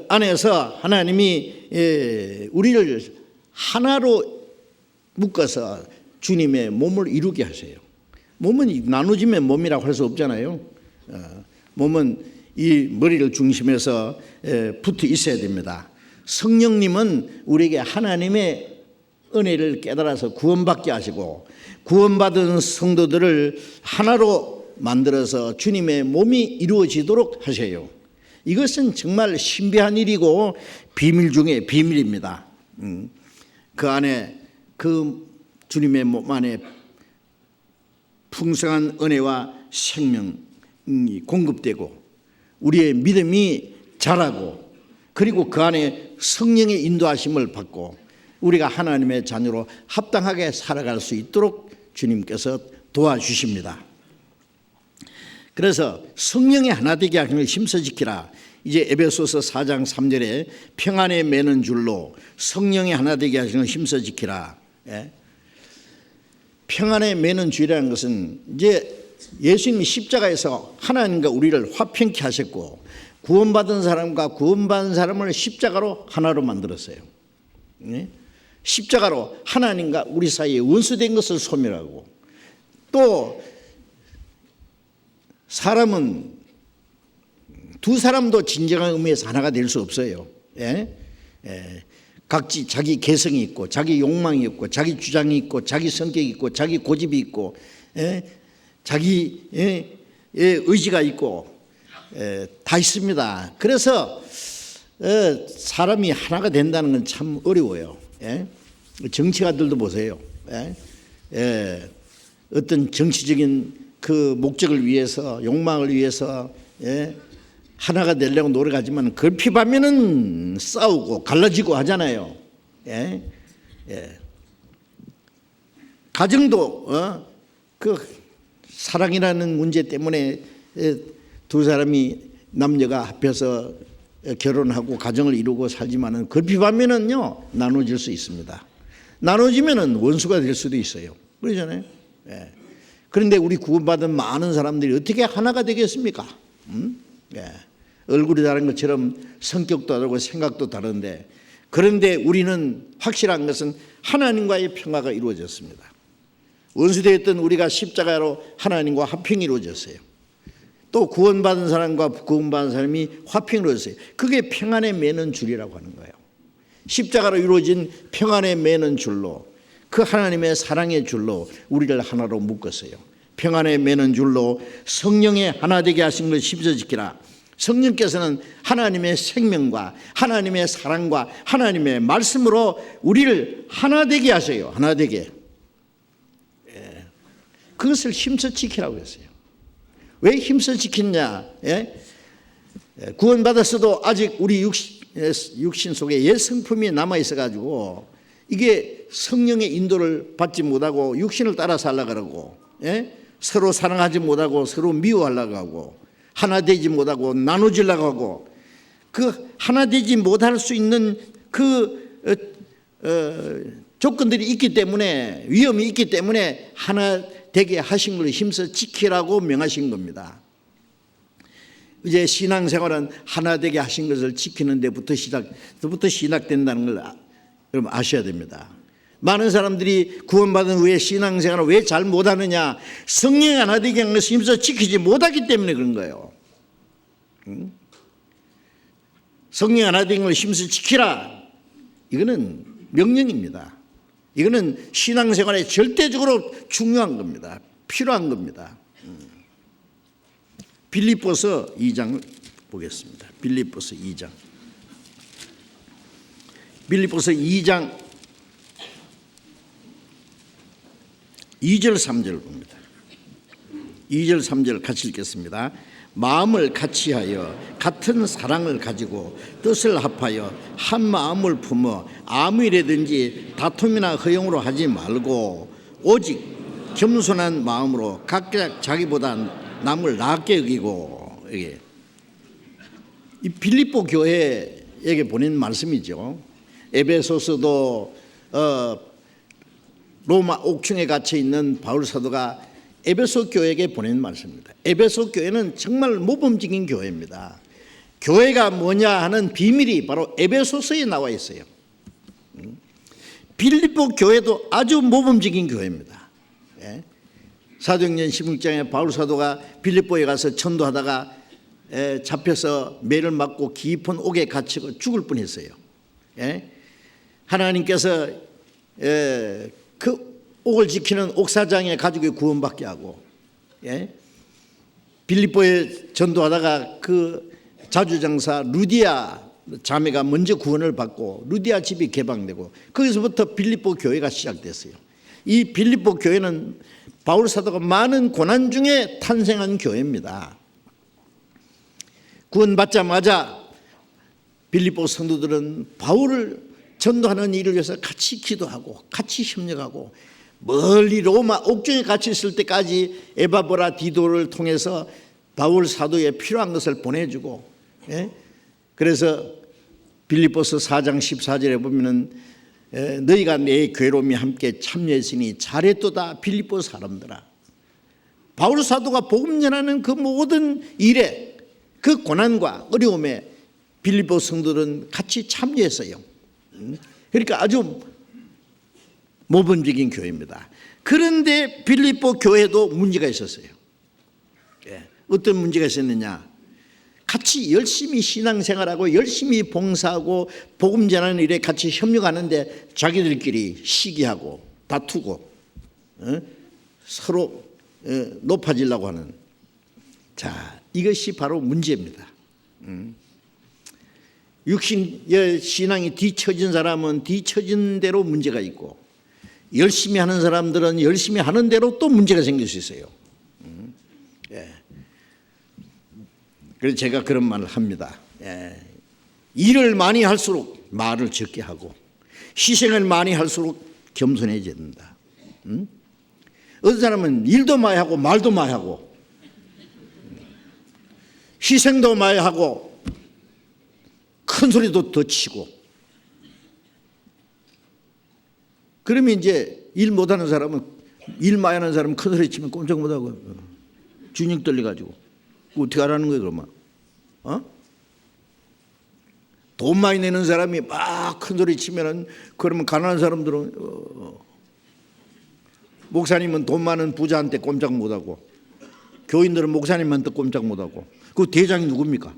Speaker 1: 안에서 하나님이 우리를 하나로 묶어서 주님의 몸을 이루게 하세요. 몸은 나누어지면 몸이라고 할 수 없잖아요. 몸은 이 머리를 중심해서 붙어 있어야 됩니다. 성령님은 우리에게 하나님의 은혜를 깨달아서 구원받게 하시고 구원받은 성도들을 하나로 만들어서 주님의 몸이 이루어지도록 하세요. 이것은 정말 신비한 일이고 비밀 중에 비밀입니다. 그 안에 그 주님의 몸 안에 풍성한 은혜와 생명이 공급되고 우리의 믿음이 자라고 그리고 그 안에 성령의 인도하심을 받고 우리가 하나님의 자녀로 합당하게 살아갈 수 있도록 주님께서 도와주십니다. 그래서 성령의 하나 되게 하는 걸 힘써 지키라. 이제 에베소서 4장 3절에 평안에 매는 줄로 성령의 하나 되게 하시는 걸 힘써 지키라. 평안에 매는 줄이라는 것은 이제 예수님이 십자가에서 하나님과 우리를 화평케 하셨고 구원받은 사람과 구원받은 사람을 십자가로 하나로 만들었어요. 십자가로 하나님과 우리 사이에 원수된 것을 소멸하고, 또 사람은 두 사람도 진정한 의미에서 하나가 될 수 없어요. 각지 자기 개성이 있고 자기 욕망이 있고 자기 주장이 있고 자기 성격이 있고 자기 고집이 있고 자기의 의지가 있고 다 있습니다. 그래서 사람이 하나가 된다는 건 참 어려워요. 정치가들도 보세요. 어떤 정치적인 그 목적을 위해서, 욕망을 위해서 하나가 되려고 노력하지만 결핍하면은 싸우고 갈라지고 하잖아요. 가정도 그 사랑이라는 문제 때문에 두 사람이, 남녀가 합해서 결혼하고 가정을 이루고 살지만은 결핍하면은요 나눠질 수 있습니다. 나눠지면은 원수가 될 수도 있어요. 그러잖아요. 그런데 우리 구원받은 많은 사람들이 어떻게 하나가 되겠습니까? 얼굴이 다른 것처럼 성격도 다르고 생각도 다른데, 그런데 우리는 확실한 것은 하나님과의 평화가 이루어졌습니다. 원수되었던 우리가 십자가로 하나님과 화평이 이루어졌어요. 또 구원받은 사람과 구원받은 사람이 화평이 이루어졌어요. 그게 평안에 매는 줄이라고 하는 거예요. 십자가로 이루어진 평안에 매는 줄로, 그 하나님의 사랑의 줄로 우리를 하나로 묶었어요. 평안에 매는 줄로 성령의 하나 되게 하신 것을 힘써 지키라. 성령께서는 하나님의 생명과 하나님의 사랑과 하나님의 말씀으로 우리를 하나 되게 하세요. 하나 되게. 그것을 힘써 지키라고 했어요. 왜 힘써 지켰냐? 구원받았어도 아직 우리 육신 속에 옛 성품이 남아있어가지고 이게 성령의 인도를 받지 못하고 육신을 따라 살려고 그러고, 서로 사랑하지 못하고 서로 미워하려고 하고, 하나 되지 못하고 나눠지려고 하고, 그 하나 되지 못할 수 있는 그 조건들이 있기 때문에, 위험이 있기 때문에 하나 되게 하신 걸 힘써 지키라고 명하신 겁니다. 이제 신앙생활은 하나 되게 하신 것을 지키는 데부터 시작된다는 걸 여러분 아셔야 됩니다. 많은 사람들이 구원받은 후에 신앙생활을 왜 잘 못하느냐? 성령 하나 되게 하는 것을 힘써 지키지 못하기 때문에 그런 거예요. 성령 하나 되게 하는 것을 힘써 지키라. 이거는 명령입니다. 이거는 신앙생활에 절대적으로 중요한 겁니다. 필요한 겁니다. 빌립보서 2장을 보겠습니다. 빌립보서 2장. 빌립보서 2장 2절 3절 봅니다. 2절 3절 같이 읽겠습니다. 마음을 같이하여 같은 사랑을 가지고 뜻을 합하여 한 마음을 품어 아무 일이든지 다툼이나 허용으로 하지 말고 오직 겸손한 마음으로 각각 자기보다 남을 낫게 여기고. 이게 이 빌립보 교회에게 보낸 말씀이죠. 에베소서도 로마 옥중에 갇혀 있는 바울 사도가 에베소 교회에게 보낸 말씀입니다. 에베소 교회는 정말 모범적인 교회입니다. 교회가 뭐냐 하는 비밀이 바로 에베소서에 나와 있어요. 빌립보 교회도 아주 모범적인 교회입니다. 사도행전 16장에 바울 사도가 빌립보에 가서 전도하다가 잡혀서 매를 맞고 깊은 옥에 갇히고 죽을 뻔했어요. 하나님께서 그 옥을 지키는 옥사장의 가족이 구원받게 하고, 빌립보에 전도하다가 그 자주장사 루디아 자매가 먼저 구원을 받고 루디아 집이 개방되고, 거기서부터 빌립보 교회가 시작됐어요. 이 빌립보 교회는 바울 사도가 많은 고난 중에 탄생한 교회입니다. 구원받자마자 빌립보 성도들은 바울을 전도하는 일을 위해서 같이 기도하고 같이 협력하고 멀리 로마 옥중에 갇혀 있을 때까지 에바브라 디도를 통해서 바울 사도에 필요한 것을 보내주고, 그래서 빌립보서 4장 14절에 보면은 너희가 내 괴로움에 함께 참여했으니 잘했도다 빌립보 사람들아. 바울 사도가 복음 전하는 그 모든 일에, 그 고난과 어려움에 빌립보 성도들은 같이 참여했어요. 그러니까 아주 모범적인 교회입니다. 그런데 빌립보 교회도 문제가 있었어요. 어떤 문제가 있었느냐? 같이 열심히 신앙생활하고 열심히 봉사하고 복음 전하는 일에 같이 협력하는데 자기들끼리 시기하고 다투고 서로 높아지려고 하는, 자, 이것이 바로 문제입니다. 육신의 신앙이 뒤처진 사람은 뒤처진 대로 문제가 있고, 열심히 하는 사람들은 열심히 하는 대로 또 문제가 생길 수 있어요. 그래서 제가 그런 말을 합니다. 일을 많이 할수록 말을 적게 하고, 희생을 많이 할수록 겸손해져야 된다. 어떤 사람은 일도 많이 하고 말도 많이 하고 희생도 많이 하고 큰 소리도 더 치고, 그러면 이제 일 못하는 사람은, 일 많이 하는 사람은 큰 소리 치면 꼼짝 못하고 주눅 떨려가지고 어떻게 하라는 거예요 그러면? 돈 많이 내는 사람이 막 큰 소리 치면은, 그러면 가난한 사람들은 목사님은 돈 많은 부자한테 꼼짝 못하고, 교인들은 목사님한테 꼼짝 못하고, 그 대장이 누굽니까?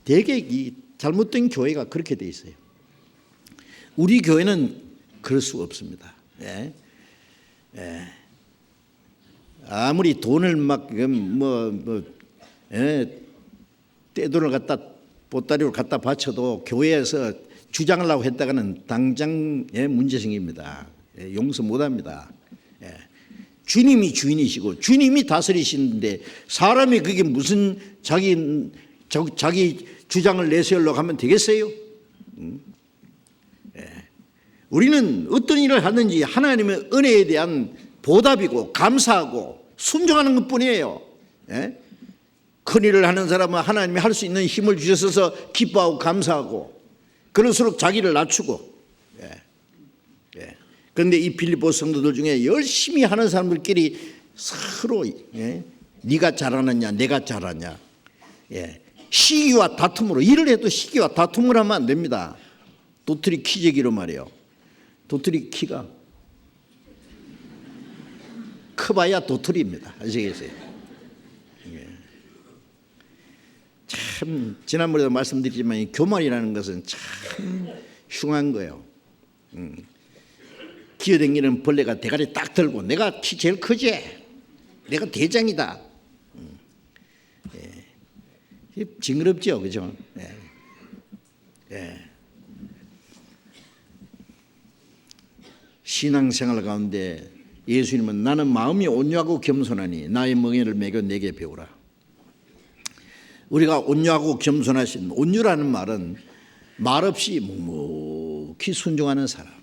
Speaker 1: 대개 이 잘못된 교회가 그렇게 돼 있어요. 우리 교회는 그럴 수 없습니다. 아무리 돈을 막 떼돈을 갖다 보따리로 갖다 바쳐도 교회에서 주장하려고 했다가는 당장 문제 생깁니다. 용서 못합니다. 주님이 주인이시고 주님이 다스리시는데 사람이 그게 무슨 자기 주장을 내세우려고 하면 되겠어요? 우리는 어떤 일을 하든지 하나님의 은혜에 대한 보답이고 감사하고 순종하는 것뿐이에요. 큰 일을 하는 사람은 하나님이 할 수 있는 힘을 주셔서 기뻐하고 감사하고, 그럴수록 자기를 낮추고. 그런데 이 빌립보 성도들 중에 열심히 하는 사람들끼리 서로 네가 잘하느냐 내가 잘하냐, 시기와 다툼으로, 일을 해도 시기와 다툼을 하면 안 됩니다. 도토리 키재기로 말이에요. 도토리 키가 커봐야 도토리입니다. 아시겠어요? 참 지난번에도 말씀드렸지만 이 교만이라는 것은 참 흉한 거예요. 기어다니는 벌레가 대가리 딱 들고 내가 키 제일 크지? 내가 대장이다. 징그럽죠, 그죠? 신앙생활 가운데 예수님은 나는 마음이 온유하고 겸손하니 나의 멍에를 매겨 내게 배우라. 우리가 온유하고 겸손하신, 온유라는 말은 말없이 묵묵히 순종하는 사람.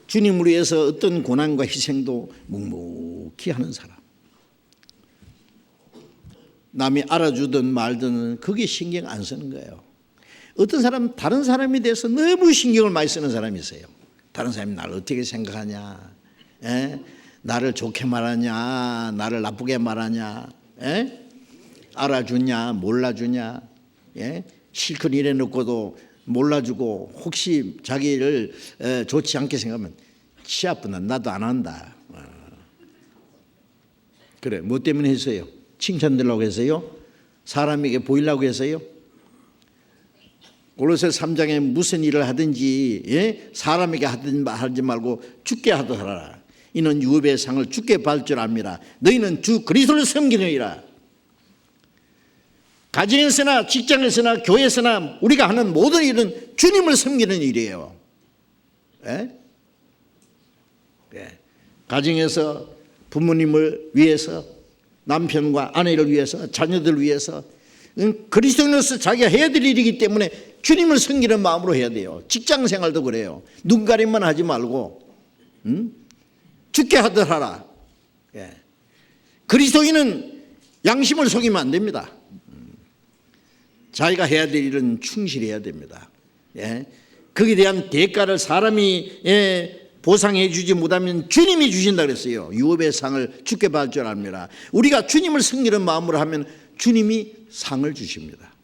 Speaker 1: 주님을 위해서 어떤 고난과 희생도 묵묵히 하는 사람. 남이 알아주든 말든 그게 신경 안 쓰는 거예요. 어떤 사람은 다른 사람에 대해서 너무 신경을 많이 쓰는 사람이 있어요. 다른 사람이 나를 어떻게 생각하냐, 나를 좋게 말하냐, 나를 나쁘게 말하냐, 알아주냐 몰라주냐, 실컷 일해놓고도 몰라주고 혹시 자기를 좋지 않게 생각하면 치아프다, 나도 안 한다. 그래, 뭐 때문에 했어요? 칭찬되려고 했어요? 사람에게 보이려고 했어요? 골로새 3장에 무슨 일을 하든지 사람에게 하지 말고 주께 하더라. 이는 유업의 상을 주께 받을 줄 압니다. 너희는 주 그리스도를 섬기느니라. 가정에서나 직장에서나 교회에서나 우리가 하는 모든 일은 주님을 섬기는 일이에요. 가정에서 부모님을 위해서, 남편과 아내를 위해서, 자녀들을 위해서 그리스도인으로서 자기가 해야 될 일이기 때문에 주님을 섬기는 마음으로 해야 돼요. 직장 생활도 그래요. 눈 가림만 하지 말고 죽게 하듯 하라. 예. 그리스도인은 양심을 속이면 안 됩니다. 자기가 해야 될 일은 충실해야 됩니다. 예. 거기에 대한 대가를 사람이 보상해 주지 못하면 주님이 주신다 그랬어요. 유업의 상을 주께 받을 줄 압니다. 우리가 주님을 섬기는 마음으로 하면 주님이 상을 주십니다.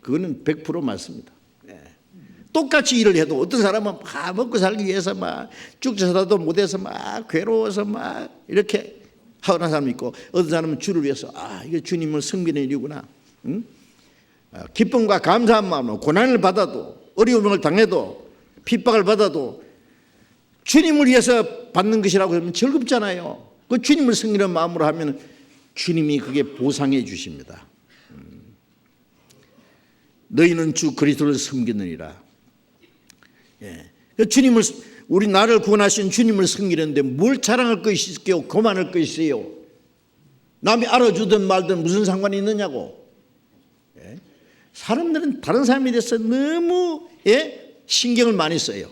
Speaker 1: 그거는 100% 맞습니다. 예. 똑같이 일을 해도 어떤 사람은 막 먹고 살기 위해서 막 죽자서도 못해서 막 괴로워서 막 이렇게 하는 사람이 있고, 어떤 사람은 주를 위해서 이게 주님을 섬기는 일이구나. 기쁨과 감사한 마음으로 고난을 받아도, 어려움을 당해도, 핍박을 받아도 주님을 위해서 받는 것이라고 하면 즐겁잖아요. 그 주님을 섬기는 마음으로 하면 주님이 그게 보상해 주십니다. 너희는 주 그리스도를 섬기느니라. 예. 주님을, 우리 나를 구원하신 주님을 섬기는데 뭘 자랑할 것이 있게요? 교만할 것이 있어요? 남이 알아주든 말든 무슨 상관이 있느냐고. 예. 사람들은 다른 사람에 대해서 너무 신경을 많이 써요.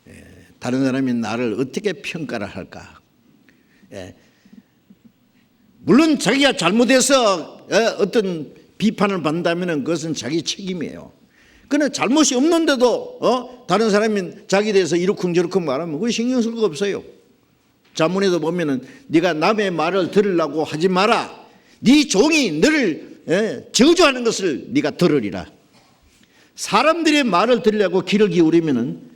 Speaker 1: 예. 다른 사람이 나를 어떻게 평가를 할까. 예. 물론 자기가 잘못해서 어떤 비판을 받는다면 그것은 자기 책임이에요. 그러나 잘못이 없는데도 다른 사람이 자기에 대해서 이러쿵저러쿵 말하면 그거 신경 쓸 거 없어요. 자문에도 보면은 네가 남의 말을 들으려고 하지 마라. 네 종이 너를 저주하는 것을 네가 들으리라. 사람들의 말을 들으려고 귀를 기울이면은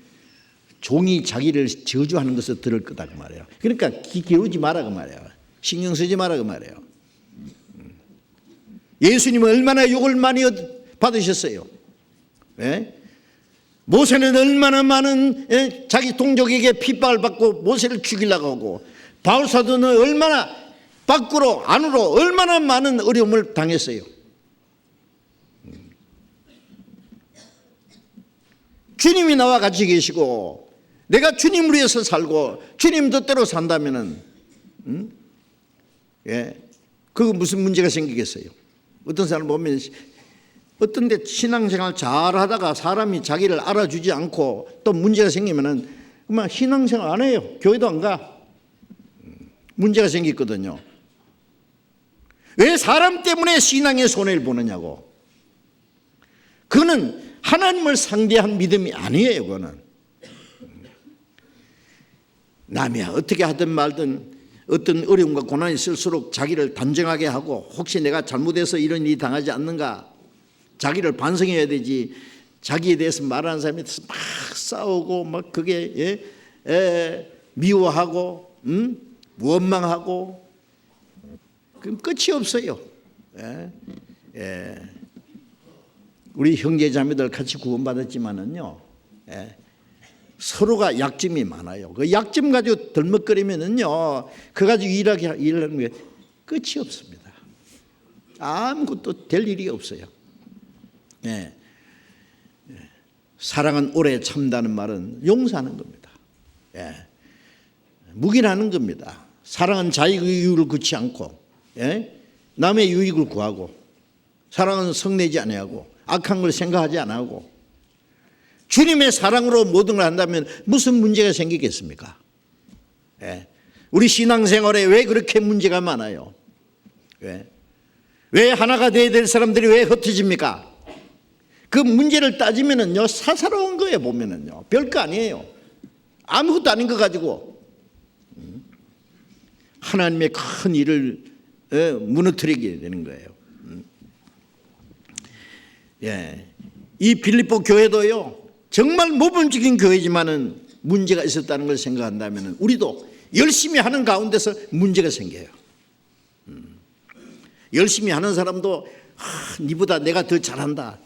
Speaker 1: 종이 자기를 저주하는 것을 들을 거다 그 말이에요. 그러니까 귀 기울이지 마라 그 말이에요. 신경 쓰지 마라 그 말이에요. 예수님은 얼마나 욕을 많이 받으셨어요. 예? 모세는 얼마나 많은 자기 동족에게 핍박을 받고 모세를 죽이려고 하고, 바울 사도는 얼마나 밖으로 안으로 얼마나 많은 어려움을 당했어요. 주님이 나와 같이 계시고 내가 주님을 위해서 살고 주님 뜻대로 산다면은 그거 무슨 문제가 생기겠어요? 어떤 사람 보면 어떤 데 신앙생활 잘 하다가 사람이 자기를 알아주지 않고 또 문제가 생기면은 그만 신앙생활 안 해요. 교회도 안 가. 문제가 생겼거든요. 왜 사람 때문에 신앙의 손해를 보느냐고. 그거는 하나님을 상대한 믿음이 아니에요. 그거는 남이 어떻게 하든 말든 어떤 어려움과 고난이 있을수록 자기를 단정하게 하고 혹시 내가 잘못해서 이런 일이 당하지 않는가 자기를 반성해야 되지. 자기에 대해서 말하는 사람이 막 싸우고 막 그게 미워하고 원망하고 그럼 끝이 없어요. 우리 형제 자매들 같이 구원받았지만은요, 서로가 약점이 많아요. 그 약점 가지고 덜먹거리면은요, 그 가지고 일하는 게 끝이 없습니다. 아무것도 될 일이 없어요. 사랑은 오래 참다는 말은 용서하는 겁니다. 묵인하는 겁니다. 사랑은 자기의 유익을 구치 않고 남의 유익을 구하고, 사랑은 성내지 아니하고 악한 걸 생각하지 않고 주님의 사랑으로 모든 걸 한다면 무슨 문제가 생기겠습니까? 우리 신앙생활에 왜 그렇게 문제가 많아요? 왜 하나가 돼야 될 사람들이 왜 흩어집니까? 그 문제를 따지면은요, 사사로운 거예요. 보면은요, 별거 아니에요. 아무것도 아닌 거 가지고 하나님의 큰 일을 무너뜨리게 되는 거예요. 이 빌립보 교회도요, 정말 모범적인 교회지만은 문제가 있었다는 걸 생각한다면 우리도 열심히 하는 가운데서 문제가 생겨요. 열심히 하는 사람도 니보다 내가 더 잘한다.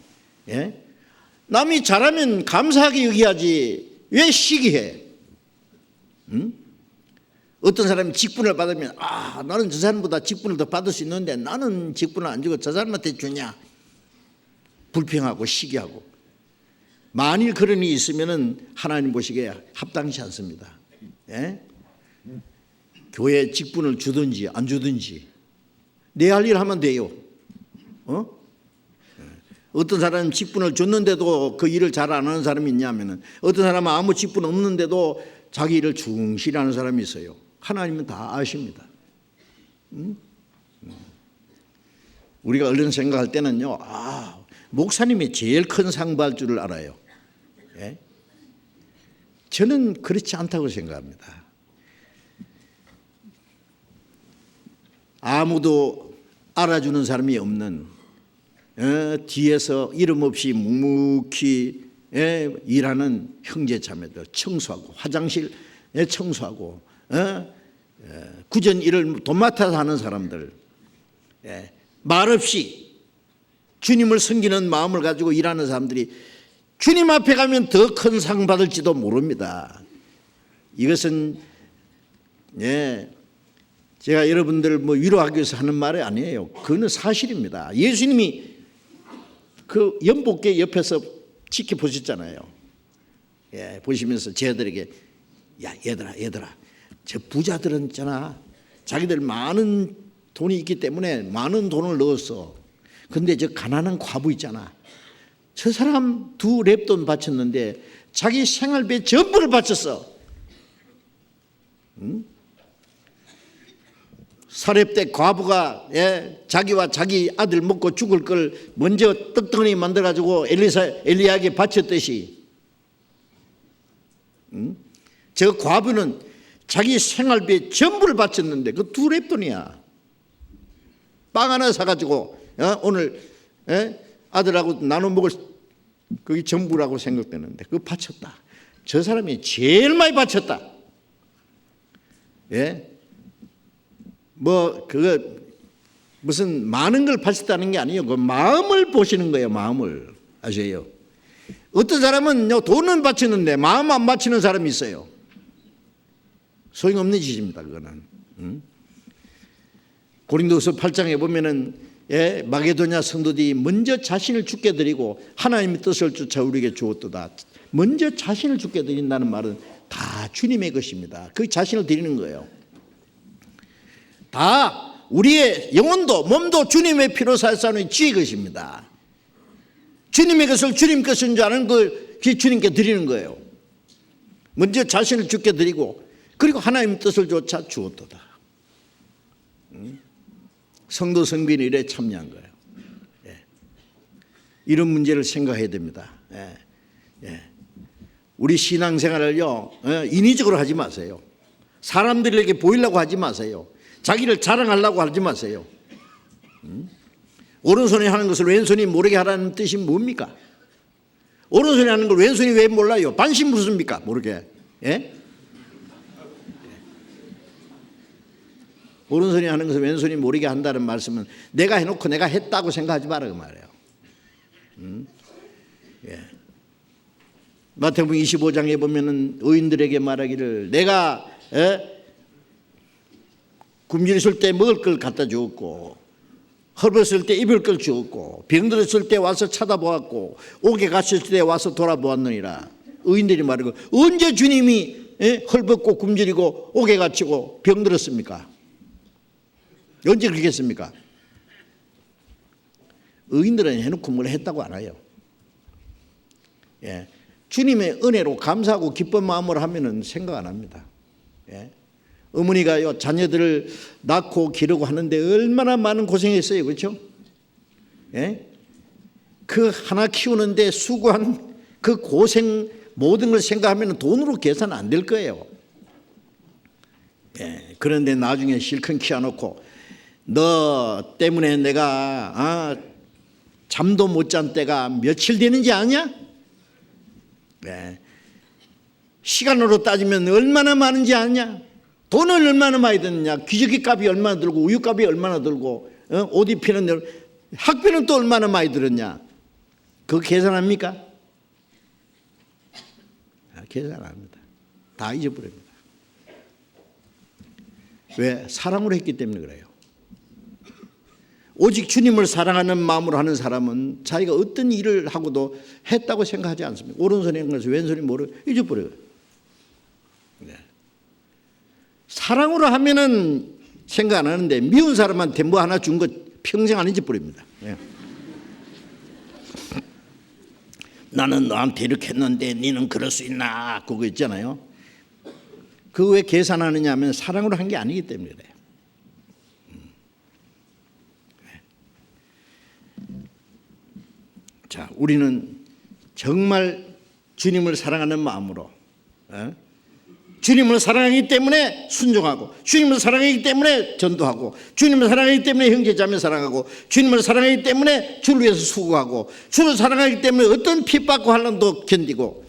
Speaker 1: 남이 잘하면 감사하게 여기야지 왜 시기해? 어떤 사람이 직분을 받으면 나는 저 사람보다 직분을 더 받을 수 있는데 나는 직분을 안 주고 저 사람한테 주냐? 불평하고 시기하고. 만일 그런 일이 있으면은 하나님 보시기에 합당치 않습니다. 교회에 직분을 주든지 안 주든지 내 할 일 하면 돼요. 어떤 사람은 직분을 줬는데도 그 일을 잘 안 하는 사람이 있냐면은, 어떤 사람은 아무 직분 없는데도 자기 일을 충실히 하는 사람이 있어요. 하나님은 다 아십니다. 우리가 얼른 생각할 때는요, 목사님이 제일 큰 상 받을 줄을 알아요. 예? 저는 그렇지 않다고 생각합니다. 아무도 알아주는 사람이 없는, 뒤에서 이름 없이 묵묵히 일하는 형제자매들, 청소하고 화장실 청소하고 구전 일을 도맡아서 하는 사람들, 말없이 주님을 섬기는 마음을 가지고 일하는 사람들이 주님 앞에 가면 더 큰 상 받을지도 모릅니다. 이것은 제가 여러분들을 위로하기 위해서 하는 말이 아니에요. 그거는 사실입니다. 예수님이 그 연복계 옆에서 지켜보셨잖아요. 보시면서 제자들에게, 야 얘들아 저 부자들은 있잖아, 자기들 많은 돈이 있기 때문에 많은 돈을 넣었어. 근데 저 가난한 과부 있잖아, 저 사람 2 렙돈 바쳤는데 자기 생활비 전부를 바쳤어. 사렙 때 과부가 자기와 자기 아들 먹고 죽을 걸 먼저 떡덩이 만들어 가지고 엘리야에게 바쳤듯이, 저 과부는 자기 생활비 전부를 바쳤는데 그 2 렙돈이야. 빵 하나 사가지고 오늘 아들하고 나눠 먹을 그게 전부라고 생각되는데 그거 바쳤다. 저 사람이 제일 많이 바쳤다. 그거 무슨 많은 걸 바쳤다는 게 아니에요. 그 마음을 보시는 거예요. 마음을 아세요? 어떤 사람은 돈은 바치는데 마음 안 바치는 사람이 있어요. 소용없는 짓입니다. 그거는. 고린도서 8장에 보면은 마게도냐 성도들이 먼저 자신을 죽게 드리고 하나님의 뜻을 쫓아 우리에게 주었도다. 먼저 자신을 죽게 드린다는 말은 다 주님의 것입니다. 그 자신을 드리는 거예요. 다 우리의 영혼도 몸도 주님의 피로 살사는 주의 것입니다. 주님의 것을 주님 것인 줄 아는 걸 주님께 드리는 거예요. 먼저 자신을 죽게 드리고 그리고 하나님의 뜻을 쫓아 주었도다. 성도 성빈 일에 참여한 거예요. 이런 문제를 생각해야 됩니다. 우리 신앙생활을요, 인위적으로 하지 마세요. 사람들에게 보이려고 하지 마세요. 자기를 자랑하려고 하지 마세요. 오른손이 하는 것을 왼손이 모르게 하라는 뜻이 뭡니까? 오른손이 하는 걸 왼손이 왜 몰라요? 반신 무슨입니까? 모르게. 오른손이 하는 것을 왼손이 모르게 한다는 말씀은 내가 해놓고 내가 했다고 생각하지 마라 그 말이에요. 마태복음 25장에 보면은 의인들에게 말하기를 내가 굶주렸을 때 먹을 걸 갖다 주었고 헐벗을 때 입을 걸 주었고 병들었을 때 와서 찾아보았고 옥에 갇혔을 때 와서 돌아보았느니라. 의인들이 말하고 언제 주님이 헐벗고 굶주리고 옥에 갇히고 병들었습니까? 언제 그렇게 했습니까? 의인들은 해놓고 뭘 했다고 안 해요. 주님의 은혜로 감사하고 기쁜 마음으로 하면은 생각 안 합니다. 어머니가요 자녀들을 낳고 기르고 하는데 얼마나 많은 고생했어요, 그렇죠? 그 하나 키우는데 수고한 그 고생 모든 걸 생각하면 돈으로 계산 안 될 거예요. 그런데 나중에 실컷 키워놓고 너 때문에 내가 잠도 못 잔 때가 며칠 되는지 아냐? 시간으로 따지면 얼마나 많은지 아냐? 돈을 얼마나 많이 드느냐? 기저귀 값이 얼마나 들고 우유 값이 얼마나 들고 옷 입히는 학비는 또 얼마나 많이 들었냐? 그거 계산합니까? 계산 안 합니다. 다 잊어버립니다. 왜? 사랑으로 했기 때문에 그래요. 오직 주님을 사랑하는 마음으로 하는 사람은 자기가 어떤 일을 하고도 했다고 생각하지 않습니다. 오른손이 하는 것을 왼손이 모르고 잊어버려요. 사랑으로 하면은 생각 안 하는데 미운 사람한테 뭐 하나 준 거 평생 안 잊어버립니다. 나는 너한테 이렇게 했는데 너는 그럴 수 있나? 그거 있잖아요. 그거 왜 계산하느냐 하면 사랑으로 한 게 아니기 때문에 그래요. 자, 우리는 정말 주님을 사랑하는 마음으로, 주님을 사랑하기 때문에 순종하고, 주님을 사랑하기 때문에 전도하고, 주님을 사랑하기 때문에 형제자매 사랑하고, 주님을 사랑하기 때문에 주를 위해서 수고하고, 주를 사랑하기 때문에 어떤 핍박과 환난도 견디고,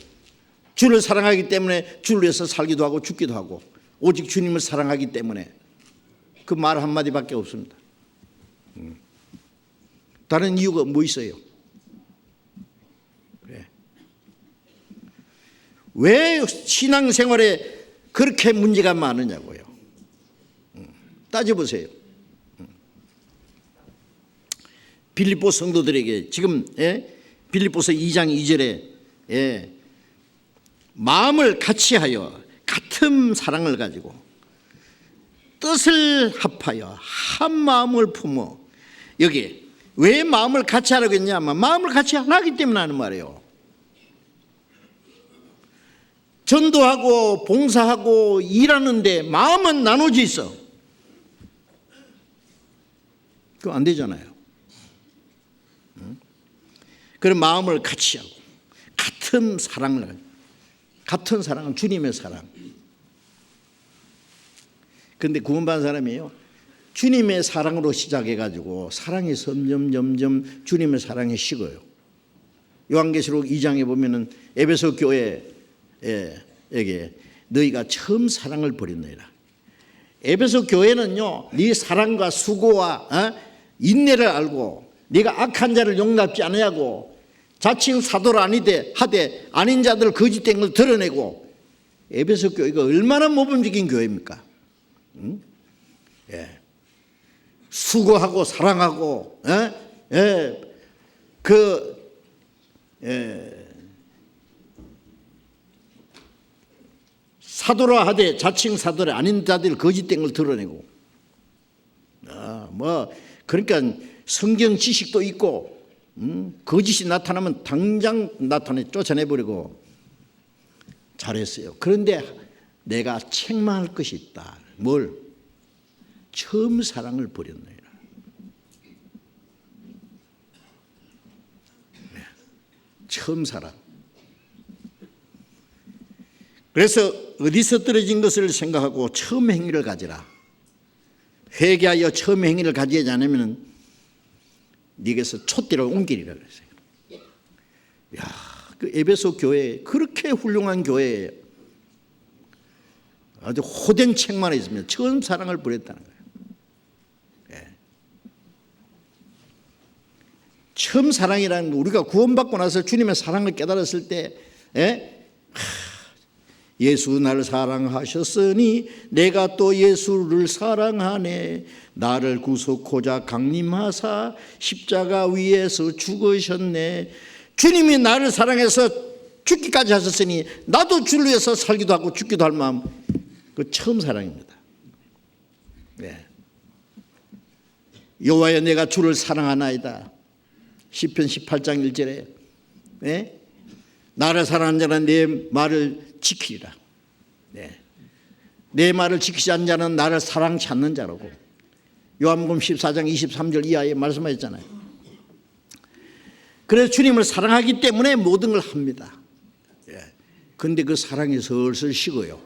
Speaker 1: 주를 사랑하기 때문에 주를 위해서 살기도 하고 죽기도 하고, 오직 주님을 사랑하기 때문에. 그 말 한마디밖에 없습니다. 다른 이유가 뭐 있어요? 그래. 왜 신앙생활에 그렇게 문제가 많으냐고요. 따져보세요. 빌립보 성도들에게 지금 빌립보서 2장 2절에 마음을 같이하여 같은 사랑을 가지고 뜻을 합하여 한 마음을 품어. 여기 왜 마음을 같이 하라고 했냐면 마음을 같이 안 하기 때문에 하는 말이에요. 전도하고 봉사하고 일하는데 마음은 나눠져 있어. 그거 안 되잖아요. 그런 마음을 같이 하고 같은 사랑을 가지고, 같은 사랑은 주님의 사랑. 그런데 구원받은 사람이에요, 주님의 사랑으로 시작해가지고 사랑이 점점 주님의 사랑에 식어요. 요한계시록 2장에 보면은 에베소 교회에게 너희가 처음 사랑을 버렸느니라. 에베소 교회는요, 네 사랑과 수고와 인내를 알고 네가 악한 자를 용납지 않으냐고 자칭 사도를 아니되 하되 아닌 자들 거짓된 걸 드러내고. 에베소 교회가 얼마나 모범적인 교회입니까? 수고하고 사랑하고 사도라 하되 자칭 사도를 아닌 자들 거짓된 걸 드러내고. 그러니까 성경 지식도 있고 거짓이 나타나면 당장 나타내 쫓아내버리고 잘했어요. 그런데 내가 책망할 것이 있다. 뭘? 처음 사랑을 버렸느니라. 처음 사랑. 그래서 어디서 떨어진 것을 생각하고 처음 행위를 가지라. 회개하여 처음 행위를 가지지 않으면 네게서 촛대를 옮기리라 그랬어요. 그 에베소 교회 그렇게 훌륭한 교회예요. 아주 호된 책만 있습니다. 처음 사랑을 버렸다는 거예요. 처음 사랑이라는 거, 우리가 구원받고 나서 주님의 사랑을 깨달았을 때 예수 나를 사랑하셨으니 내가 또 예수를 사랑하네. 나를 구속하자 강림하사 십자가 위에서 죽으셨네. 주님이 나를 사랑해서 죽기까지 하셨으니 나도 주를 위해서 살기도 하고 죽기도 할 마음, 그 처음 사랑입니다. 여호와여 내가 주를 사랑하나이다. 시편 18장 1절에 나를 사랑하는 자는 내 말을 지키리라. 내 말을 지키지 않는 자는 나를 사랑치 않는 자라고 요한복음 14장 23절 이하에 말씀하셨잖아요. 그래서 주님을 사랑하기 때문에 모든 걸 합니다. 그런데 그 사랑이 슬슬 식어요.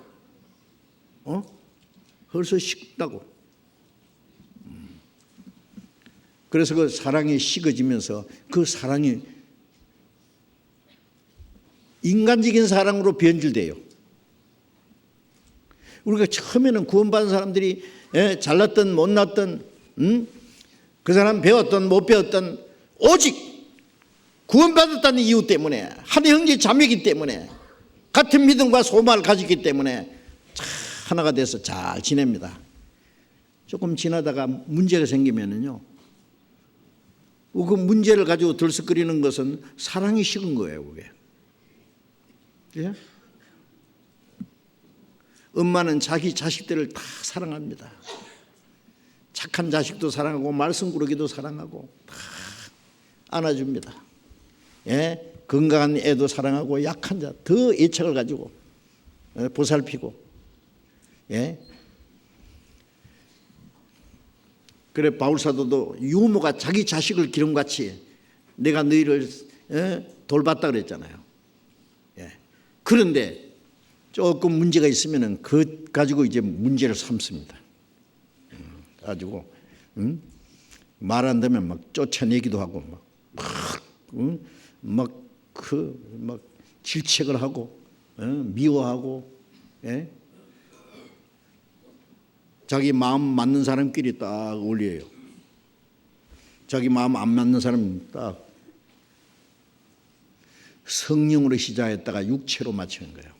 Speaker 1: 슬슬 식다고. 그래서 그 사랑이 식어지면서 그 사랑이 인간적인 사랑으로 변질돼요. 우리가 처음에는 구원받은 사람들이 잘났든 못났든 그 사람 배웠든 못 배웠든 오직 구원받았다는 이유 때문에 한 형제 자매이기 때문에 같은 믿음과 소망을 가졌기 때문에 하나가 돼서 잘 지냅니다. 조금 지나다가 문제가 생기면은요, 그 문제를 가지고 들썩거리는 것은 사랑이 식은 거예요. 그게. 엄마는 자기 자식들을 다 사랑합니다. 착한 자식도 사랑하고 말썽꾸러기도 사랑하고 다 안아줍니다. 건강한 애도 사랑하고 약한 자 더 애착을 가지고 보살피고. 그래 바울사도도 유모가 자기 자식을 기름같이 내가 너희를 돌봤다 그랬잖아요. 그런데 조금 문제가 있으면은 그 가지고 이제 문제를 삼습니다. 가지고 말 안 되면 막 쫓아내기도 하고 막 질책을 하고 미워하고. 자기 마음 맞는 사람끼리 딱 어울려요. 자기 마음 안 맞는 사람 딱 성령으로 시작했다가 육체로 마치는 거예요.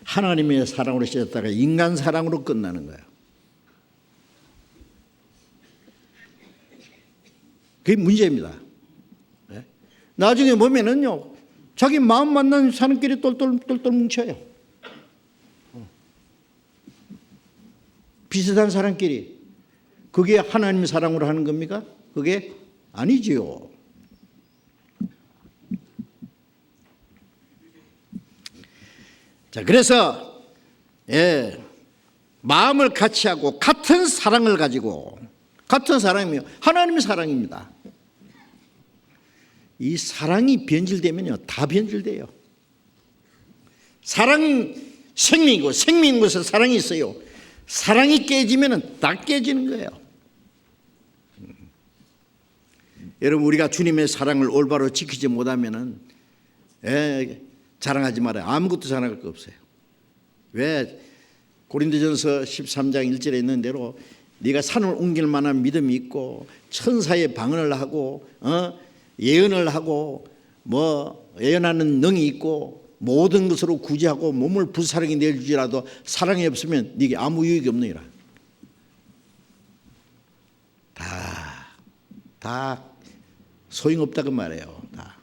Speaker 1: 하나님의 사랑으로 시작했다가 인간 사랑으로 끝나는 거예요. 그게 문제입니다. 나중에 보면은요, 자기 마음 맞는 사람끼리 똘똘 뭉쳐요. 비슷한 사람끼리. 그게 하나님의 사랑으로 하는 겁니까? 그게 아니지요. 자, 그래서 마음을 같이 하고 같은 사랑을 가지고, 같은 사랑이며 하나님의 사랑입니다. 이 사랑이 변질되면요 다 변질돼요. 사랑 생명이고 생명인 곳에 사랑이 있어요. 사랑이 깨지면은 다 깨지는 거예요. 여러분 우리가 주님의 사랑을 올바로 지키지 못하면은 자랑하지 말아요. 아무것도 자랑할 거 없어요. 왜? 고린도전서 13장 1절에 있는 대로 네가 산을 옮길 만한 믿음이 있고 천사의 방언을 하고 예언을 하고 예언하는 능이 있고 모든 것으로 구제하고 몸을 불사르게 내줄지라도 사랑이 없으면 네게 아무 유익이 없느니라. 다 소용없다고 말해요. 다.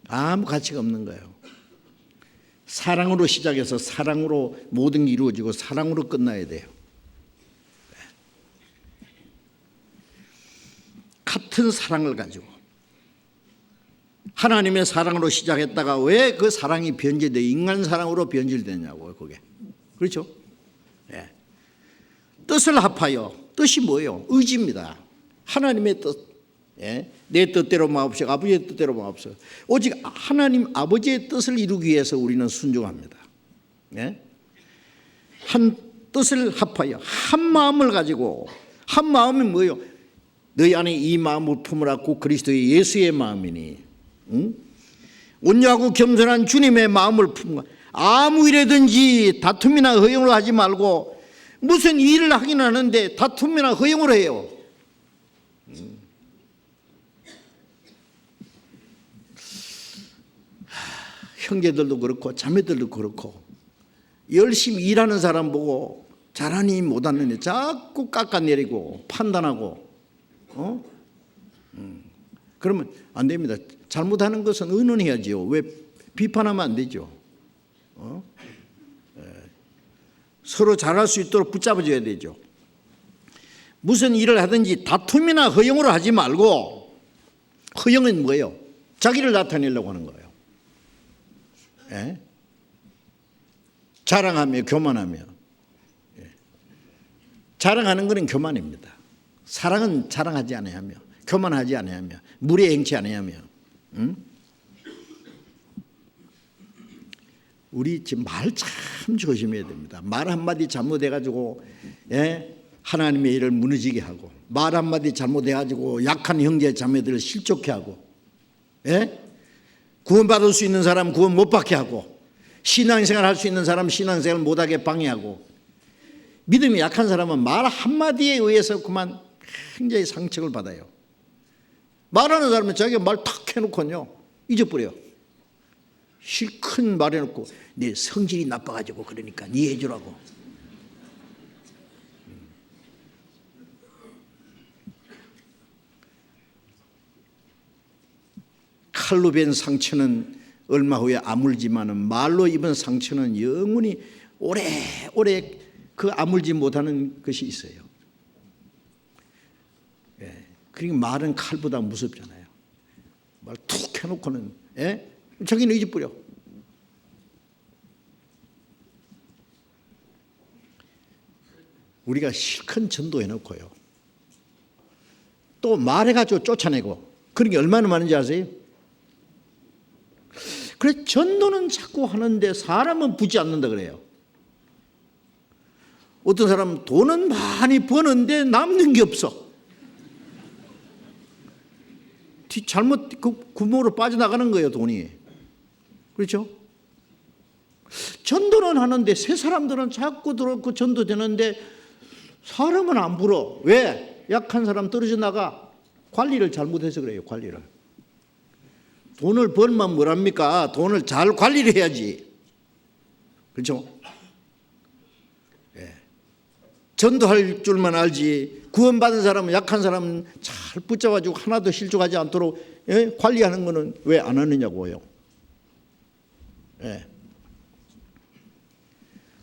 Speaker 1: 아무 가치가 없는 거예요. 사랑으로 시작해서 사랑으로 모든 게 이루어지고 사랑으로 끝나야 돼요. 같은 사랑을 가지고 하나님의 사랑으로 시작했다가 왜 그 사랑이 변질돼 인간 사랑으로 변질되냐고요. 그게 그렇죠? 뜻을 합하여. 뜻이 뭐예요? 의지입니다. 하나님의 뜻. 내 뜻대로 마옵시고 아버지의 뜻대로 마옵시고. 오직 하나님 아버지의 뜻을 이루기 위해서 우리는 순종합니다. 한 뜻을 합하여 한 마음을 가지고. 한 마음이 뭐예요? 너희 안에 이 마음을 품으라. 곧 그리스도의 예수의 마음이니. 온유하고 겸손한 주님의 마음을 품고 아무 일이든지 다툼이나 허용으로 하지 말고. 무슨 일을 하긴 하는데 다툼이나 허용으로 해요. 형제들도 그렇고 자매들도 그렇고 열심히 일하는 사람 보고 잘하니 못하느니 자꾸 깎아내리고 판단하고 그러면 안 됩니다. 잘못하는 것은 의논해야지요. 왜 비판하면 안 되죠. 서로 잘할 수 있도록 붙잡아줘야 되죠. 무슨 일을 하든지 다툼이나 허용으로 하지 말고. 허용은 뭐예요? 자기를 나타내려고 하는 거예요. 자랑하며 교만하며. 자랑하는 것은 교만입니다. 사랑은 자랑하지 아니하며 교만하지 아니하며 무례 행치 아니하며. 우리 지금 말 참 조심해야 됩니다. 말 한마디 잘못해가지고 하나님의 일을 무너지게 하고 말 한마디 잘못해가지고 약한 형제 자매들을 실족해 하고 구원받을 수 있는 사람 구원 못 받게 하고 신앙생활 할 수 있는 사람 신앙생활 못하게 방해하고 믿음이 약한 사람은 말 한마디에 의해서 그만 굉장히 상처를 받아요. 말하는 사람은 자기가 말 탁 해놓고요 잊어버려요. 실컷 말해놓고 내 성질이 나빠가지고 그러니까 네 해주라고. 칼로 벤 상처는 얼마 후에 아물지만은 말로 입은 상처는 영원히 오래오래 그 아물지 못하는 것이 있어요. 그러니까 말은 칼보다 무섭잖아요. 해놓고는 자기는 이 집 부려. 우리가 실컷 전도해놓고요, 또 말해가지고 쫓아내고 그런 게 얼마나 많은지 아세요? 그래, 전도는 자꾸 하는데 사람은 붙지 않는다 그래요. 어떤 사람은 돈은 많이 버는데 남는 게 없어. 잘못 그 구멍으로 빠져나가는 거예요, 돈이. 그렇죠? 전도는 하는데 새 사람들은 자꾸 들어오고 전도되는데 사람은 안 불어. 왜? 약한 사람 떨어져 나가. 관리를 잘못해서 그래요, 관리를. 돈을 벌면 뭐랍니까? 돈을 잘 관리를 해야지. 그렇죠? 전도할 줄만 알지, 구원받은 사람은, 약한 사람은 잘 붙잡아주고 하나도 실족하지 않도록 관리하는 거는 왜 안 하느냐고요.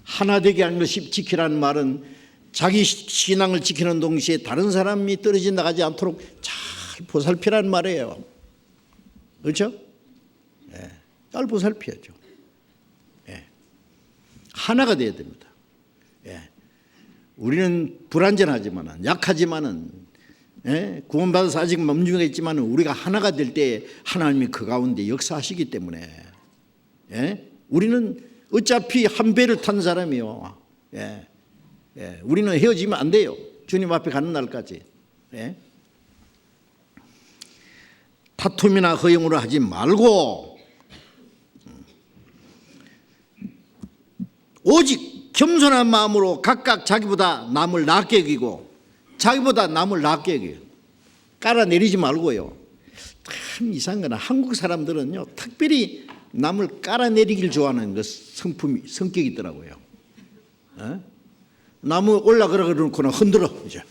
Speaker 1: 하나 되게 하는 것이 지키라는 말은 자기 신앙을 지키는 동시에 다른 사람이 떨어져 나가지 않도록 잘 보살피라는 말이에요. 그렇죠? 잘 보살피야죠. 하나가 돼야 됩니다. 우리는 불완전하지만은, 약하지만은, 구원받아서 아직 멈추어 있지만은 우리가 하나가 될 때 하나님이 그 가운데 역사하시기 때문에, 우리는 어차피 한 배를 탄 사람이요. 우리는 헤어지면 안 돼요. 주님 앞에 가는 날까지. 다툼이나 허용으로 하지 말고 오직 겸손한 마음으로 각각 자기보다 남을 낮게 여기고 자기보다 남을 낮게 여기고, 깔아내리지 말고요. 참 이상한 건 한국 사람들은요, 특별히 남을 깔아내리길 좋아하는 그 성격이 있더라고요. 나무 올라가라 그러고는 흔들어 이제.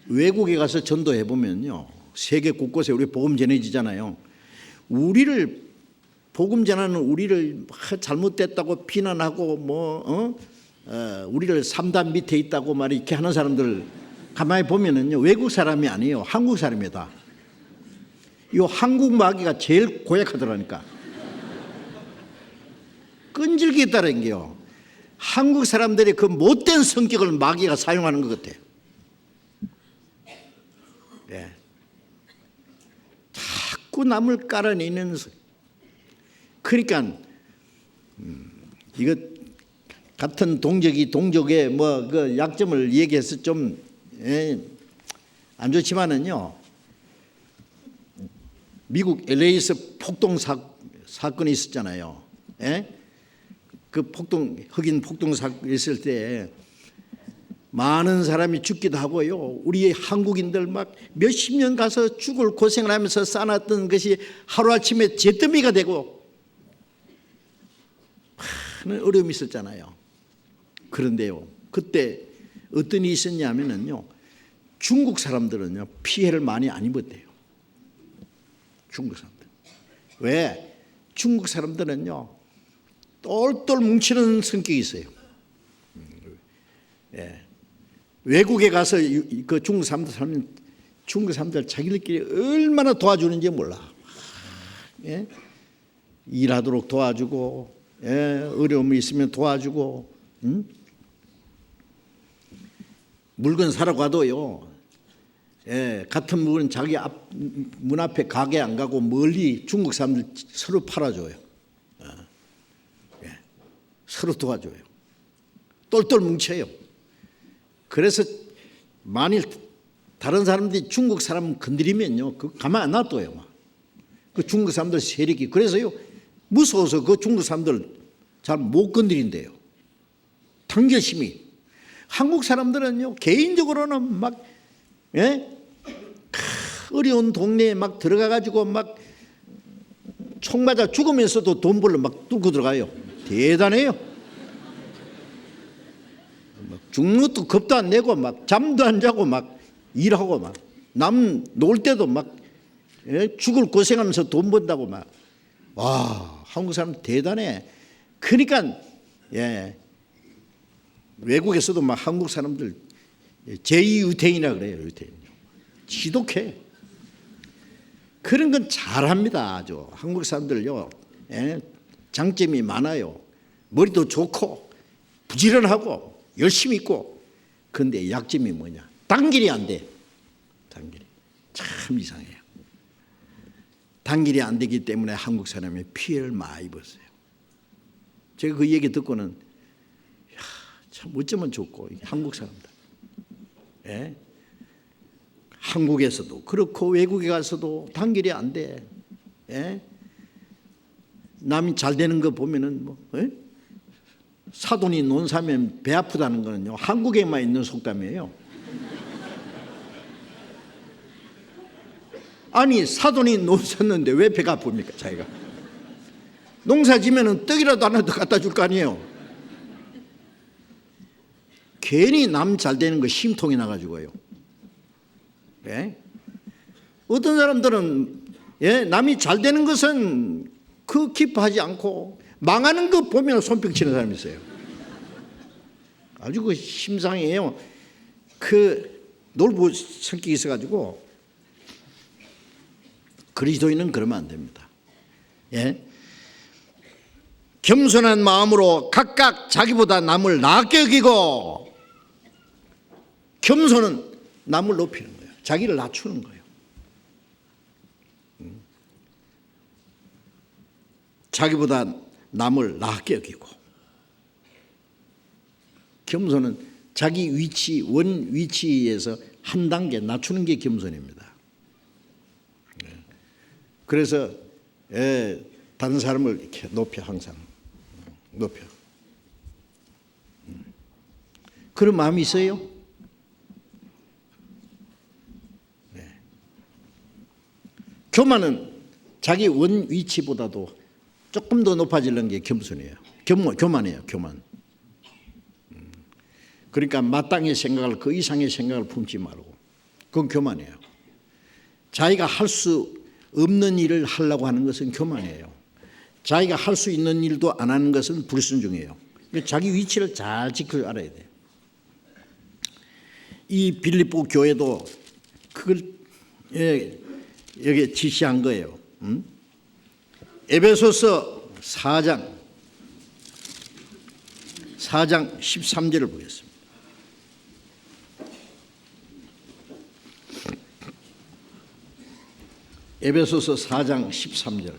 Speaker 1: 외국에 가서 전도해 보면요, 세계 곳곳에 우리 복음 전해지잖아요. 우리를 복음 전하는 우리를 잘못됐다고 비난하고 우리를 3단 밑에 있다고 말 이렇게 하는 사람들 가만히 보면은요, 외국 사람이 아니에요, 한국 사람이다. 이 한국 마귀가 제일 고약하더라니까. 끈질기겠다는 게요. 한국 사람들이 그 못된 성격을 마귀가 사용하는 것 같아요. 자꾸 남을 깔아내는. 그러니까 이거 같은 동족의 그 약점을 얘기해서 좀 안 좋지만은요, 미국 LA에서 폭동 사건이 있었잖아요. 그 흑인 폭동 사건이 있을 때 많은 사람이 죽기도 하고요, 우리 한국인들 막 몇십 년 가서 죽을 고생을 하면서 쌓아놨던 것이 하루아침에 잿더미가 되고 많은 어려움이 있었잖아요. 그런데요, 그때 어떤 일이 있었냐면요, 중국 사람들은요 피해를 많이 안 입었대요. 중국 사람들. 왜? 중국 사람들은요 똘똘 뭉치는 성격이 있어요. 외국에 가서 그 중국 사람들 살면 중국 사람들 자기들끼리 얼마나 도와주는지 몰라. 일하도록 도와주고, 어려움이 있으면 도와주고, 물건 사러 가도요, 같은 물건 자기 문 앞에 가게 안 가고 멀리 중국 사람들 서로 팔아줘요. 서로 도와줘요. 똘똘 뭉쳐요. 그래서 만일 다른 사람들이 중국 사람 건드리면요, 그 가만 안 놔둬요. 그 중국 사람들 세력이. 그래서요, 무서워서 그 중국 사람들 잘 못 건드린대요. 당결심이. 한국 사람들은요, 개인적으로는 막, 어려운 동네에 막 들어가가지고 막 총 맞아 죽으면서도 돈 벌러 막 뚫고 들어가요. 대단해요. 죽는 것도 겁도 안 내고 막 잠도 안 자고 막 일하고 막 남 놀 때도 막 죽을 고생하면서 돈 번다고 막. 와, 한국 사람 대단해. 그러니까 외국에서도 막 한국 사람들 제2 유태인이라 그래요. 유태인. 지독해. 그런 건 잘합니다. 아주 한국 사람들요, 예? 장점이 많아요. 머리도 좋고 부지런하고 열심히 있고. 그런데 약점이 뭐냐? 단결이 안 돼. 단결이 참 이상해요. 단결이 안 되기 때문에 한국 사람이 피해를 많이 입었어요. 제가 그 얘기 듣고는 참 어쩌면 좋고, 한국 사람들, 예? 한국에서도 그렇고 외국에 가서도 단결이 안 돼. 예? 남이 잘 되는 거 보면은 뭐, 예? 사돈이 논 사면 배 아프다는 거는요, 한국에만 있는 속담이에요. 아니, 사돈이 논 샀는데 왜 배가 아픕니까? 자기가 농사 지면은 떡이라도 하나 더 갖다 줄 거 아니에요. 괜히 남 잘 되는 거 심통이 나가지고요. 예? 어떤 사람들은, 예, 남이 잘 되는 것은 그 기뻐하지 않고 망하는 거 보면 손뼉 치는 사람이 있어요. 아주 그 심상해요. 그 놀부 성격이 있어가지고. 그리스도인은 그러면 안 됩니다. 예? 겸손한 마음으로 각각 자기보다 남을 낮게 여기고, 겸손은 남을 높이는 거예요. 자기를 낮추는 거예요. 자기보다 남을 낮게 여기고, 겸손은 자기 위치, 원 위치에서 한 단계 낮추는 게 겸손입니다. 그래서 다른 사람을 이렇게 높여, 항상 높여. 그런 마음이 있어요? 네. 교만은 자기 원 위치보다도 조금 더 높아지는 게 겸손이에요. 교만이에요. 교만. 그러니까 마땅히 생각을, 그 이상의 생각을 품지 말고, 그건 교만이에요. 자기가 할 수 없는 일을 하려고 하는 것은 교만이에요. 자기가 할 수 있는 일도 안 하는 것은 불순종이에요. 자기 위치를 잘 지켜 알아야 돼요. 이 빌립보 교회도 그걸 여기에 지시한 거예요. 에베소서 4장 13절을 보겠습니다. 에베소서 4장 13절.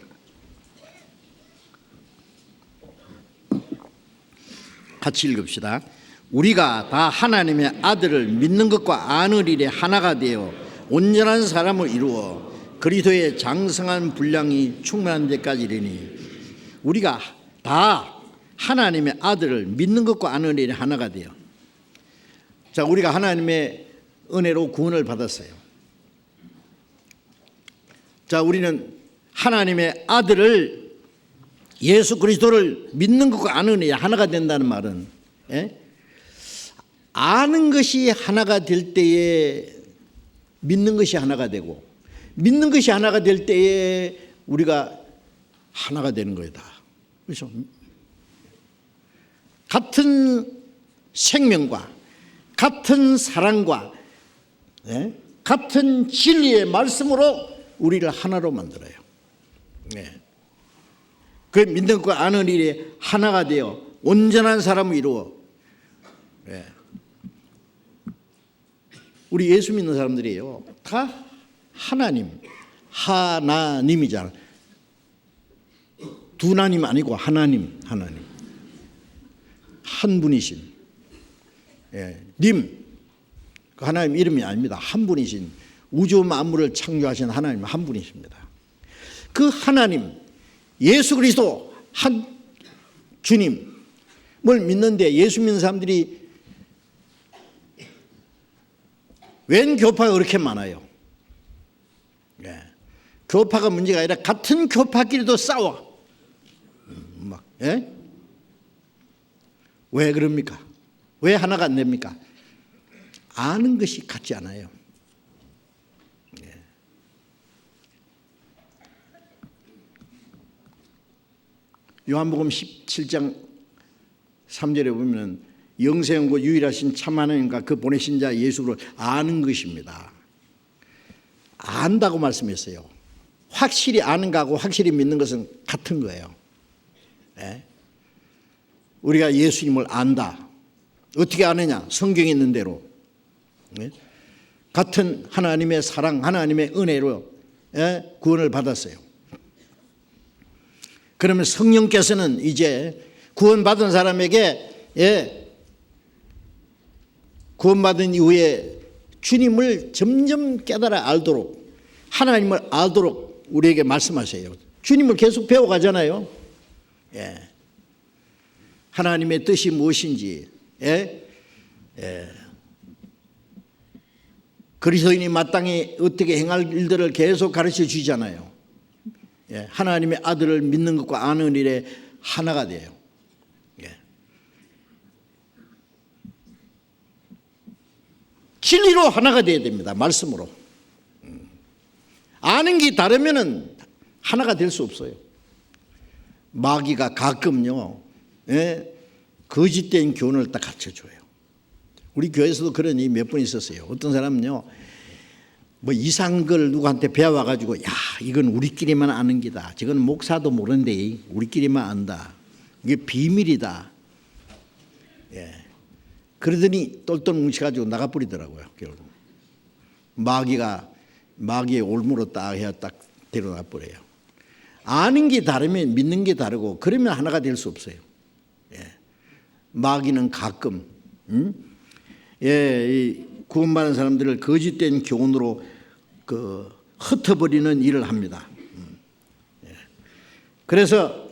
Speaker 1: 같이 읽읍시다. 우리가 다 하나님의 아들을 믿는 것과 아는 일에 하나가 되어 온전한 사람을 이루어 그리스도의 장성한 분량이 충만한 데까지 이르니, 우리가 다 하나님의 아들을 믿는 것과 아는 일에 하나가 되어. 자, 우리가 하나님의 은혜로 구원을 받았어요. 자, 우리는 하나님의 아들을, 예수 그리스도를 믿는 것과 아는 일에 하나가 된다는 말은, 아는 것이 하나가 될 때에 믿는 것이 하나가 되고, 믿는 것이 하나가 될 때에 우리가 하나가 되는 거다. 그렇죠? 같은 생명과 같은 사랑과 같은 진리의 말씀으로 우리를 하나로 만들어요. 그 믿는 것과 아는 일이 하나가 되어 온전한 사람을 이루어. 우리 예수 믿는 사람들이에요, 다 하나님이잖아. 두 나님 아니고 하나님. 한 분이신, 님, 그 하나님 이름이 아닙니다. 한 분이신, 우주 만물을 창조하신 하나님 한 분이십니다. 그 하나님, 예수 그리스도 한 주님을 믿는데, 예수 믿는 사람들이 웬 교파가 그렇게 많아요? 교파가 문제가 아니라 같은 교파끼리도 싸워. 왜 그럽니까? 왜 하나가 안 됩니까? 아는 것이 같지 않아요. 요한복음 17장 3절에 보면 영생하고 유일하신 참 하나님과 그 보내신 자 예수를 아는 것입니다. 안다고 말씀했어요. 확실히 아는 거하고 확실히 믿는 것은 같은 거예요. 예? 우리가 예수님을 안다. 어떻게 아느냐? 성경에 있는 대로. 예? 같은 하나님의 사랑, 하나님의 은혜로 구원을 받았어요. 그러면 성령께서는 이제 구원받은 사람에게 구원받은 이후에 주님을 점점 깨달아 알도록, 하나님을 알도록 우리에게 말씀하세요. 주님을 계속 배워가잖아요. 하나님의 뜻이 무엇인지, 그리스도인이 마땅히 어떻게 행할 일들을 계속 가르쳐 주잖아요. 하나님의 아들을 믿는 것과 아는 일에 하나가 돼요. 진리로 하나가 돼야 됩니다. 말씀으로. 아는 게 다르면은 하나가 될 수 없어요. 마귀가 가끔요, 거짓된 교훈을 딱 갖춰줘요. 우리 교회에서도 그런 일이 몇 번 있었어요. 어떤 사람은요, 뭐 이상한 걸 누구한테 배워와가지고, 야, 이건 우리끼리만 아는 기다. 저건 목사도 모르는데 우리끼리만 안다. 이게 비밀이다. 그러더니 똘똘 뭉쳐가지고 나가버리더라고요. 결국 마귀의 올무로 딱 해야 딱 데려다 버려요. 아는 게 다르면 믿는 게 다르고, 그러면 하나가 될 수 없어요. 마귀는 가끔 이 구원받은 사람들을 거짓된 교훈으로 흩어버리는 일을 합니다. 그래서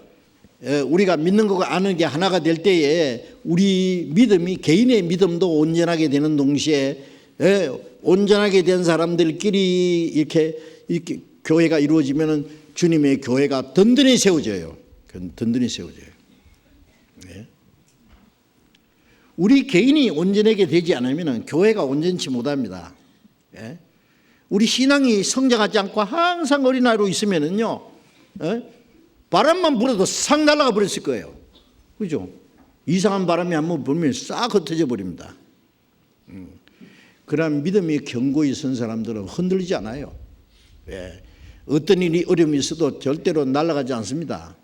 Speaker 1: 우리가 믿는 것과 아는 게 하나가 될 때에 우리 믿음이, 개인의 믿음도 온전하게 되는 동시에 온전하게 된 사람들끼리 이렇게 교회가 이루어지면은 주님의 교회가 든든히 세워져요. 든든히 세워져요. 우리 개인이 온전하게 되지 않으면 교회가 온전치 못합니다. 우리 신앙이 성장하지 않고 항상 어린아이로 있으면은요, 바람만 불어도 싹 날아가 버렸을 거예요. 그죠? 이상한 바람이 한번 불면 싹 흩어져 버립니다. 그런 믿음이 견고히 선 사람들은 흔들리지 않아요. 어떤 일이 어려움이 있어도 절대로 날아가지 않습니다.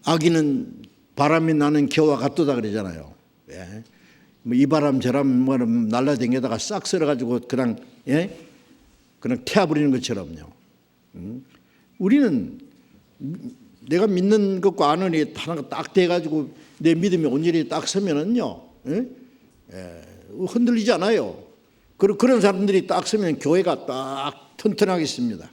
Speaker 1: 아기는 바람이 나는 겨와 같도다 그러잖아요. 이 바람 저람 날라다니다가 싹 쓸어가지고 그냥 태워버리는 것처럼요. 우리는 내가 믿는 것과 아는 게 하나가 딱 돼가지고 내 믿음이 온전히 딱 서면은요, 흔들리지 않아요. 그런 사람들이 딱 서면 교회가 딱 튼튼하겠습니다.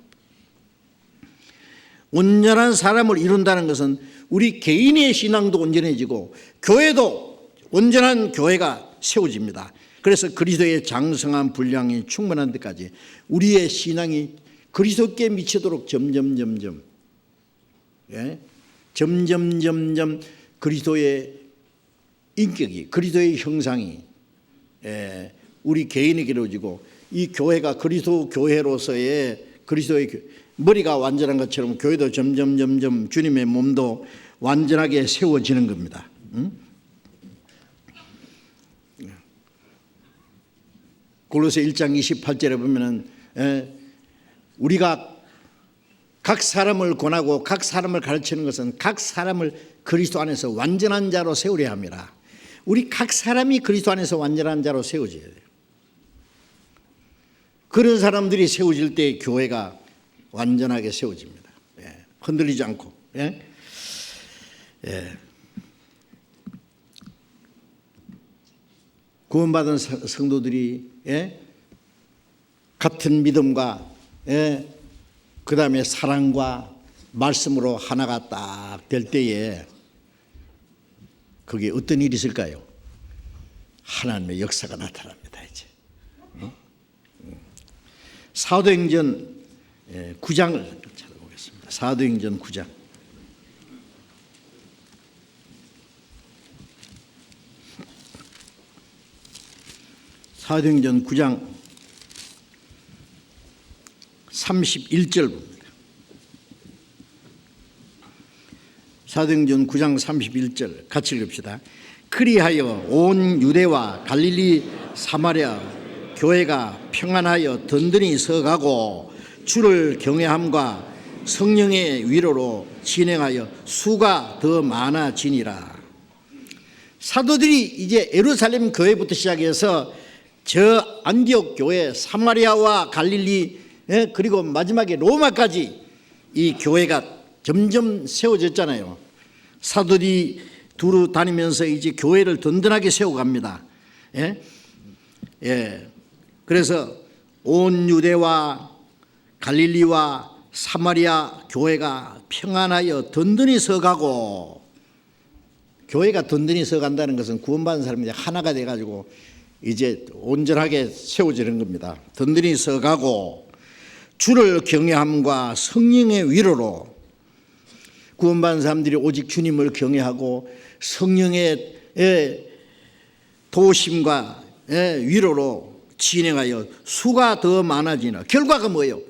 Speaker 1: 온전한 사람을 이룬다는 것은 우리 개인의 신앙도 온전해지고 교회도 온전한 교회가 세워집니다. 그래서 그리스도의 장성한 분량이 충만한 데까지 우리의 신앙이 그리스도께 미치도록 점점 그리스도의 인격이, 그리스도의 형상이 우리 개인에게 이루어지고, 이 교회가 그리스도 교회로서의 그리스도의 머리가 완전한 것처럼 교회도 점점 주님의 몸도 완전하게 세워지는 겁니다. 골로새 1장 28절에 보면은 우리가 각 사람을 권하고 각 사람을 가르치는 것은 각 사람을 그리스도 안에서 완전한 자로 세우려 합니다. 우리 각 사람이 그리스도 안에서 완전한 자로 세워져야 돼요. 그런 사람들이 세워질 때 교회가 완전하게 세워집니다. 흔들리지 않고. 구원받은 성도들이 같은 믿음과 그 다음에 사랑과 말씀으로 하나가 딱 될 때에 거기에 어떤 일이 있을까요? 하나님의 역사가 나타납니다. 이제 사도행전 9장을 찾아보겠습니다. 사도행전 9장. 사도행전 9장 31절 봅니다. 사도행전 9장 31절 같이 읽읍시다. 그리하여 온 유대와 갈릴리 사마리아 교회가 평안하여 든든히 서가고 주를 경외함과 성령의 위로로 진행하여 수가 더 많아지니라. 사도들이 이제 예루살렘 교회부터 시작해서 저 안디옥 교회, 사마리아와 갈릴리, 그리고 마지막에 로마까지 이 교회가 점점 세워졌잖아요. 사도들이 두루 다니면서 이제 교회를 든든하게 세워갑니다. 그래서 온 유대와 갈릴리와 사마리아 교회가 평안하여 든든히 서가고, 교회가 든든히 서간다는 것은 구원받은 사람이 하나가 돼가지고 이제 온전하게 세워지는 겁니다. 든든히 서가고 주를 경외함과 성령의 위로로, 구원받은 사람들이 오직 주님을 경외하고 성령의 도우심과 위로로 진행하여 수가 더 많아지나. 결과가 뭐예요?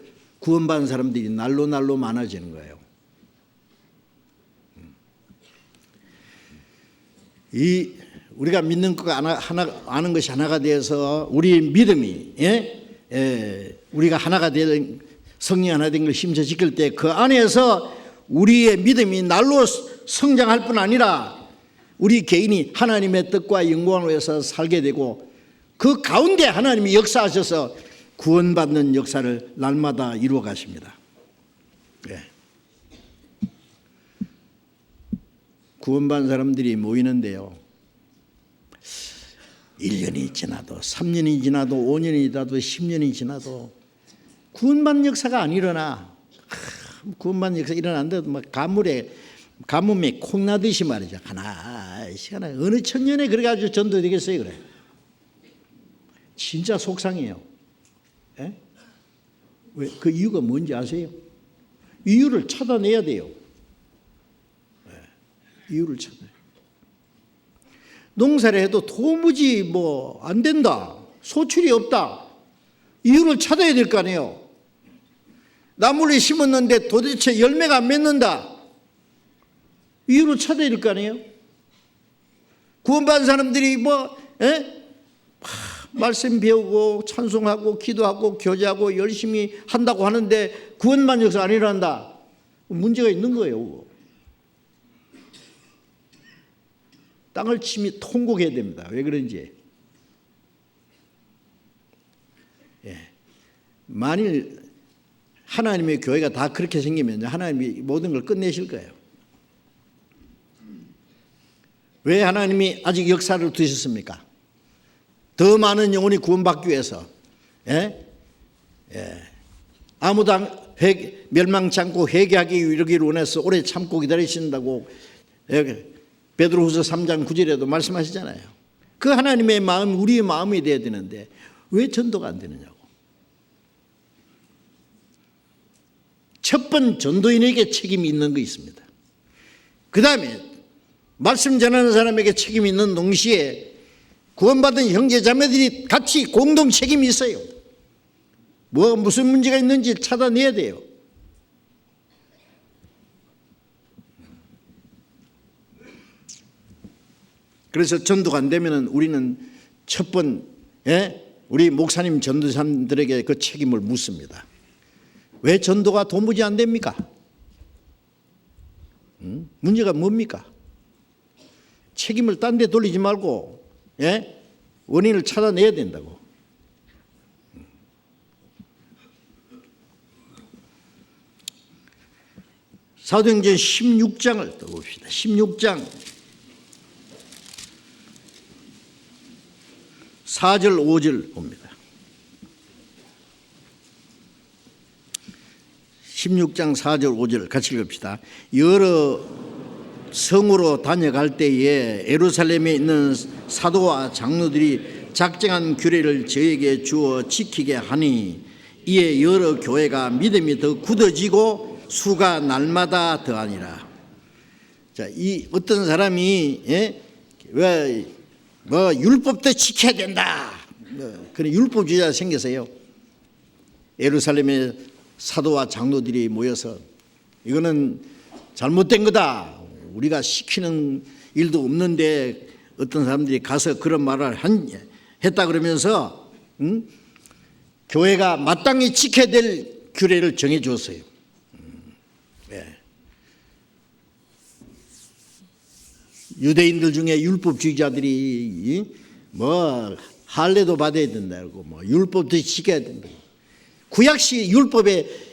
Speaker 1: 구원받은 사람들이 날로 날로 많아지는 거예요. 이 우리가 믿는 것과 아는 것이 하나가 되어서 우리 믿음이 우리가 하나가 된, 성령 하나 된 걸 힘써 지킬 때 그 안에서 우리의 믿음이 날로 성장할 뿐 아니라 우리 개인이 하나님의 뜻과 영광을 위해서 살게 되고, 그 가운데 하나님이 역사하셔서 구원받는 역사를 날마다 이루어 가십니다. 구원받은 사람들이 모이는데요, 1년이 지나도 3년이 지나도 5년이 지나도 10년이 지나도 구원받는 역사가 안 일어나. 구원받는 역사가 일어난데도 막 가뭄에 콩나듯이 말이죠. 하나씩 하나 어느 천년에 그래가지고 전도되겠어요. 그래. 진짜 속상해요. 왜? 그 이유가 뭔지 아세요? 이유를 찾아내야 돼요. 이유를 찾아내요. 농사를 해도 도무지 안 된다, 소출이 없다, 이유를 찾아야 될 거 아니에요. 나무를 심었는데 도대체 열매가 안 맺는다, 이유를 찾아야 될 거 아니에요. 구원받은 사람들이 말씀 배우고 찬송하고 기도하고 교제하고 열심히 한다고 하는데 구원받는 역사 안 일어난다, 문제가 있는 거예요. 땅을 치며 통곡해야 됩니다. 왜 그런지. 만일 하나님의 교회가 다 그렇게 생기면 하나님이 모든 걸 끝내실 거예요. 왜 하나님이 아직 역사를 두셨습니까? 더 많은 영혼이 구원받기 위해서. 아무도 멸망치 않고 회개하기 이르기를 원해서 오래 참고 기다리신다고 베드로후서 3장 9절에도 말씀하시잖아요. 그 하나님의 마음, 우리의 마음이 돼야 되는데 왜 전도가 안 되느냐고. 첫 번 전도인에게 책임이 있는 거 있습니다. 그 다음에 말씀 전하는 사람에게 책임이 있는 동시에 구원받은 형제 자매들이 같이 공동 책임이 있어요. 무슨 문제가 있는지 찾아내야 돼요. 그래서 전도가 안 되면 우리는 첫 번 우리 목사님 전도사님들에게 그 책임을 묻습니다. 왜 전도가 도무지 안 됩니까? 문제가 뭡니까? 책임을 딴 데 돌리지 말고 원인을 찾아내야 된다고. 사도행전 16장을 또 봅시다. 16장 4절 5절 봅니다. 16장 4절 5절 같이 읽읍시다. 여러 성으로 다녀갈 때에 예루살렘에 있는 사도와 장로들이 작정한 규례를 저에게 주어 지키게 하니 이에 여러 교회가 믿음이 더 굳어지고 수가 날마다 더하니라. 자, 이 어떤 사람이 왜 율법도 지켜야 된다, 그런 율법주의자가 생겨서요, 예루살렘에 사도와 장로들이 모여서 이거는 잘못된 거다, 우리가 시키는 일도 없는데 어떤 사람들이 가서 그런 말을 했다 그러면서 교회가 마땅히 지켜야 될 규례를 정해 주었어요. 예. 유대인들 중에 율법주의자들이 뭐 할례도 받아야 된다고 뭐 율법도 지켜야 된다. 구약시 율법에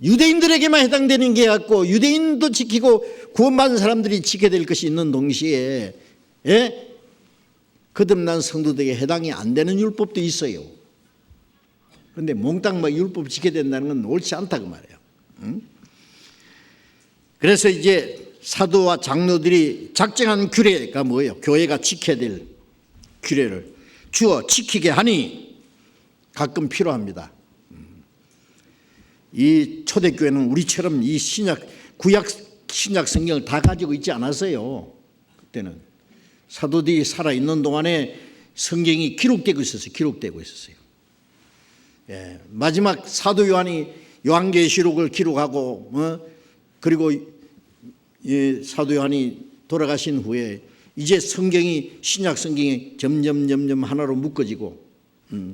Speaker 1: 유대인들에게만 해당되는 게 같고 유대인도 지키고 구원받은 사람들이 지켜야 될 것이 있는 동시에 거듭난 성도들에게 해당이 안 되는 율법도 있어요. 그런데 몽땅 막 율법 지켜야 된다는 건 옳지 않다고 말이에요. 응? 그래서 이제 사도와 장로들이 작정한 규례가 뭐예요? 교회가 지켜야 될 규례를 주어 지키게 하니 가끔 필요합니다. 이 초대교회는 우리처럼 이 구약 신약 성경을 다 가지고 있지 않았어요. 그때는 사도들이 살아있는 동안에 성경이 기록되고 있었어요. 예, 마지막 사도 요한이 요한계시록을 기록하고 그리고 사도 요한이 돌아가신 후에 이제 성경이 신약 성경이 점점 하나로 묶어지고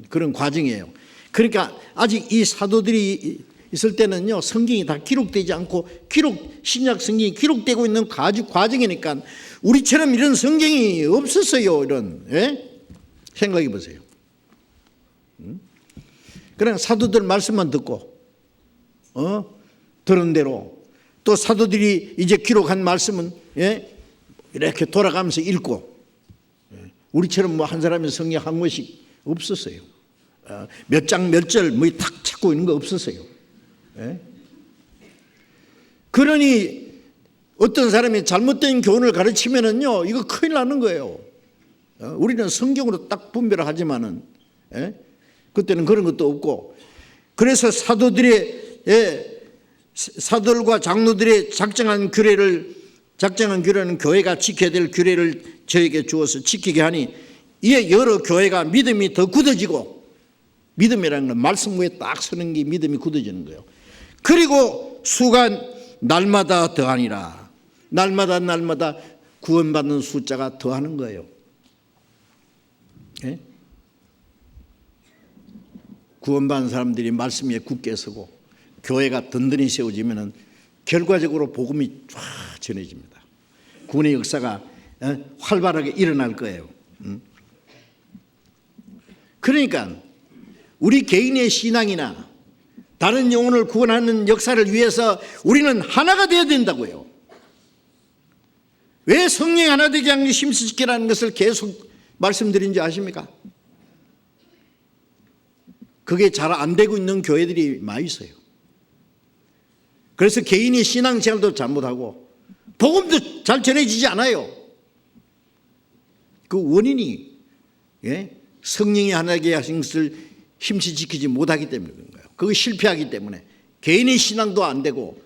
Speaker 1: 그런 과정이에요. 그러니까 아직 이 사도들이 있을 때는요 성경이 다 기록되지 않고 신약 성경이 기록되고 있는 과정이니까 우리처럼 이런 성경이 없었어요. 이런 생각해 보세요. 그냥 사도들 말씀만 듣고 들은 대로 또 사도들이 이제 기록한 말씀은 이렇게 돌아가면서 읽고 우리처럼 뭐 한 사람이 성경 한 권씩 없었어요. 몇 장 몇 절 뭐 탁 찾고 있는 거 없었어요. 그러니 어떤 사람이 잘못된 교훈을 가르치면은요 이거 큰일 나는 거예요. 우리는 성경으로 딱 분별을 하지만은 그때는 그런 것도 없고 그래서 사도들과 장로들의 작정한 규례는 교회가 지켜야 될 규례를 저에게 주어서 지키게 하니 이에 여러 교회가 믿음이 더 굳어지고 믿음이라는 건 말씀 위에 딱 서는 게 믿음이 굳어지는 거예요. 그리고 수가 날마다 더하니라. 날마다 구원받는 숫자가 더하는 거예요. 구원받은 사람들이 말씀 위에 굳게 서고 교회가 든든히 세워지면 결과적으로 복음이 쫙 전해집니다. 구원의 역사가 활발하게 일어날 거예요. 그러니까 우리 개인의 신앙이나 다른 영혼을 구원하는 역사를 위해서 우리는 하나가 되어야 된다고요. 왜 성령 하나 되게 하는 게 심수지키라는 것을 계속 말씀드린지 아십니까? 그게 잘 안 되고 있는 교회들이 많이 있어요. 그래서 개인이 신앙생활도 잘못하고 복음도 잘 전해지지 않아요. 그 원인이 성령이 하나게 하신 것을 힘시 지키지 못하기 때문에 그런 거예요. 그거 실패하기 때문에 개인의 신앙도 안 되고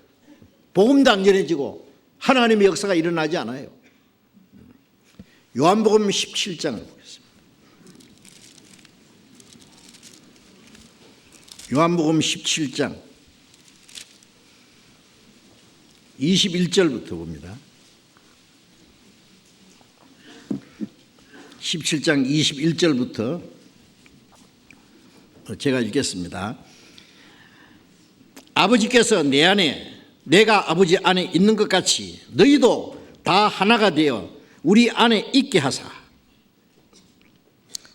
Speaker 1: 복음도 안 전해지고 하나님의 역사가 일어나지 않아요. 요한복음 17장을 보겠습니다. 요한복음 17장 21절부터 봅니다. 17장 21절부터 제가 읽겠습니다. 아버지께서 내 안에 내가 아버지 안에 있는 것 같이 너희도 다 하나가 되어 우리 안에 있게 하사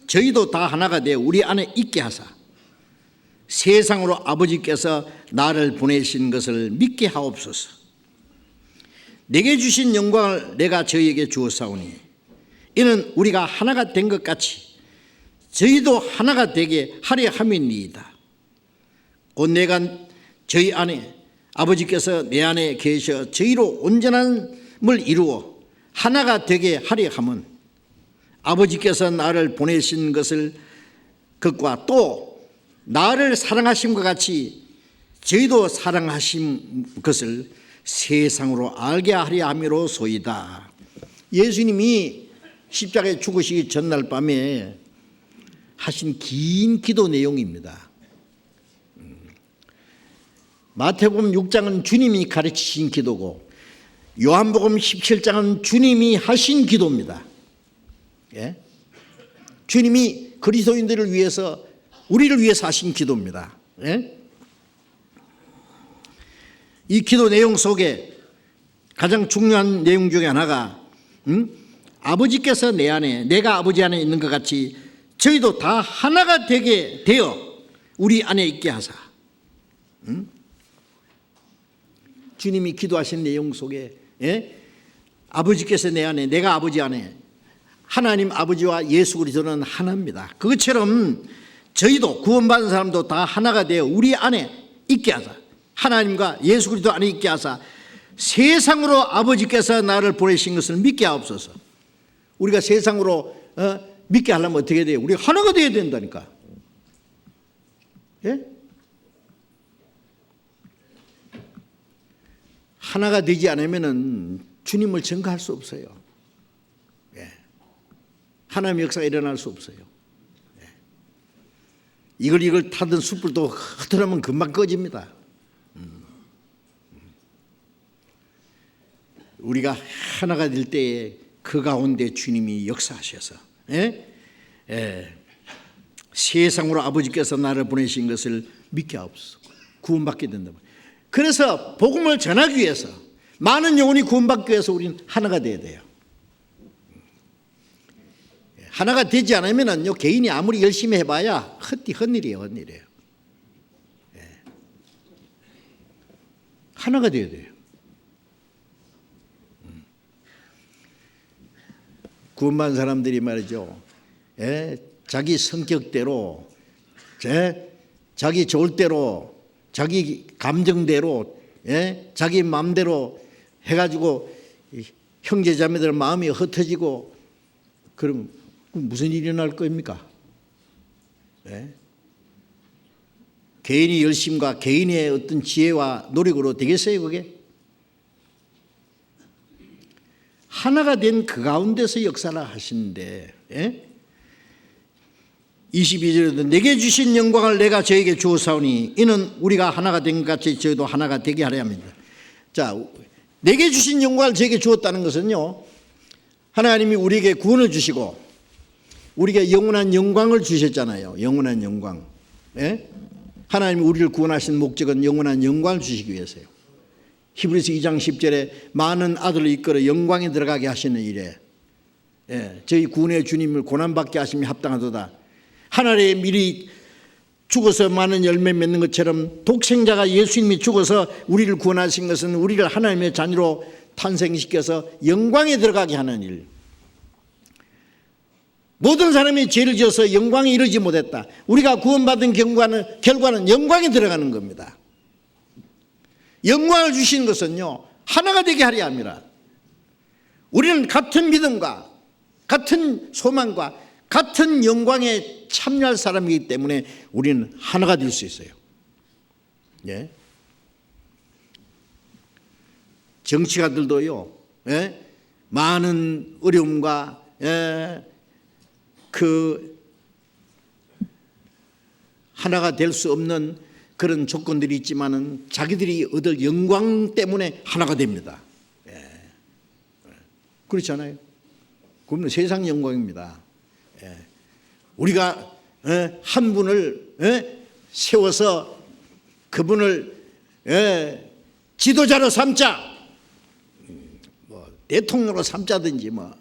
Speaker 1: 저희도 다 하나가 되어 우리 안에 있게 하사 세상으로 아버지께서 나를 보내신 것을 믿게 하옵소서. 내게 주신 영광을 내가 저희에게 주었사오니 이는 우리가 하나가 된 것 같이 저희도 하나가 되게 하려 함이니이다. 곧 내가 저희 안에 아버지께서 내 안에 계셔 저희로 온전함을 이루어 하나가 되게 하려 함은 아버지께서 나를 보내신 것과 또 나를 사랑하심과 같이 저희도 사랑하신 것을 세상으로 알게 하려 함이로소이다. 예수님이 십자가에 죽으시기 전날 밤에 하신 긴 기도 내용입니다. 마태복음 6장은 주님이 가르치신 기도고 요한복음 17장은 주님이 하신 기도입니다. 주님이 그리스도인들을 위해서 우리를 위해서 하신 기도입니다. 예? 이 기도 내용 속에 가장 중요한 내용 중에 하나가 아버지께서 내 안에 내가 아버지 안에 있는 것 같이 저희도 다 하나가 되게 되어 우리 안에 있게 하사. 주님이 기도하신 내용 속에 아버지께서 내 안에 내가 아버지 안에 하나님 아버지와 예수 그리스도는 하나입니다. 그것처럼 저희도 구원받은 사람도 다 하나가 되어 우리 안에 있게 하사. 하나님과 예수 그리스도 안에 있게 하사 세상으로 아버지께서 나를 보내신 것을 믿게 하옵소서. 우리가 세상으로 믿게 하려면 어떻게 돼요? 우리가 하나가 되어야 된다니까. 예? 하나가 되지 않으면 주님을 증거할 수 없어요. 예. 하나님의 역사가 일어날 수 없어요. 예. 이걸 타던 숯불도 흐트러면 금방 꺼집니다. 우리가 하나가 될 때에 그 가운데 주님이 역사하셔서 세상으로 아버지께서 나를 보내신 것을 믿게 하옵소서. 구원받게 된다. 그래서 복음을 전하기 위해서 많은 영혼이 구원받기 위해서 우리는 하나가 돼야 돼요. 하나가 되지 않으면요 개인이 아무리 열심히 해봐야 헛일이에요. 하나가 돼야 돼요. 구원받은 사람들이 말이죠. 자기 성격대로, 자기 좋을 대로, 자기 감정대로, 자기 마음대로 해가지고 형제자매들 마음이 흩어지고 그럼 무슨 일이 일어날 겁니까? 개인의 열심과 개인의 어떤 지혜와 노력으로 되겠어요 그게? 하나가 된 그 가운데서 역사를 하시는데 22절에도 내게 주신 영광을 내가 저에게 주었사오니 이는 우리가 하나가 된 것 같이 저희도 하나가 되게 하려 합니다. 자, 내게 주신 영광을 저에게 주었다는 것은요 하나님이 우리에게 구원을 주시고 우리에게 영원한 영광을 주셨잖아요. 영원한 영광. 하나님이 우리를 구원하신 목적은 영원한 영광을 주시기 위해서요. 히브리서 2장 10절에 많은 아들을 이끌어 영광에 들어가게 하시는 일에 저희 구원의 주님을 고난받게 하심이 합당하도다. 하늘에 미리 죽어서 많은 열매 맺는 것처럼 독생자가 예수님이 죽어서 우리를 구원하신 것은 우리를 하나님의 자녀로 탄생시켜서 영광에 들어가게 하는 일. 모든 사람이 죄를 지어서 영광에 이르지 못했다. 우리가 구원받은 결과는 영광에 들어가는 겁니다. 영광을 주신 것은요 하나가 되게 하려 합니다. 우리는 같은 믿음과 같은 소망과 같은 영광에 참여할 사람이기 때문에 우리는 하나가 될 수 있어요. 정치가들도요 많은 어려움과 그 하나가 될 수 없는 그런 조건들이 있지만은 자기들이 얻을 영광 때문에 하나가 됩니다. 그렇지 않아요? 그러면 세상 영광입니다. 우리가 한 분을 세워서 그분을 지도자로 삼자, 뭐 대통령으로 삼자든지 뭐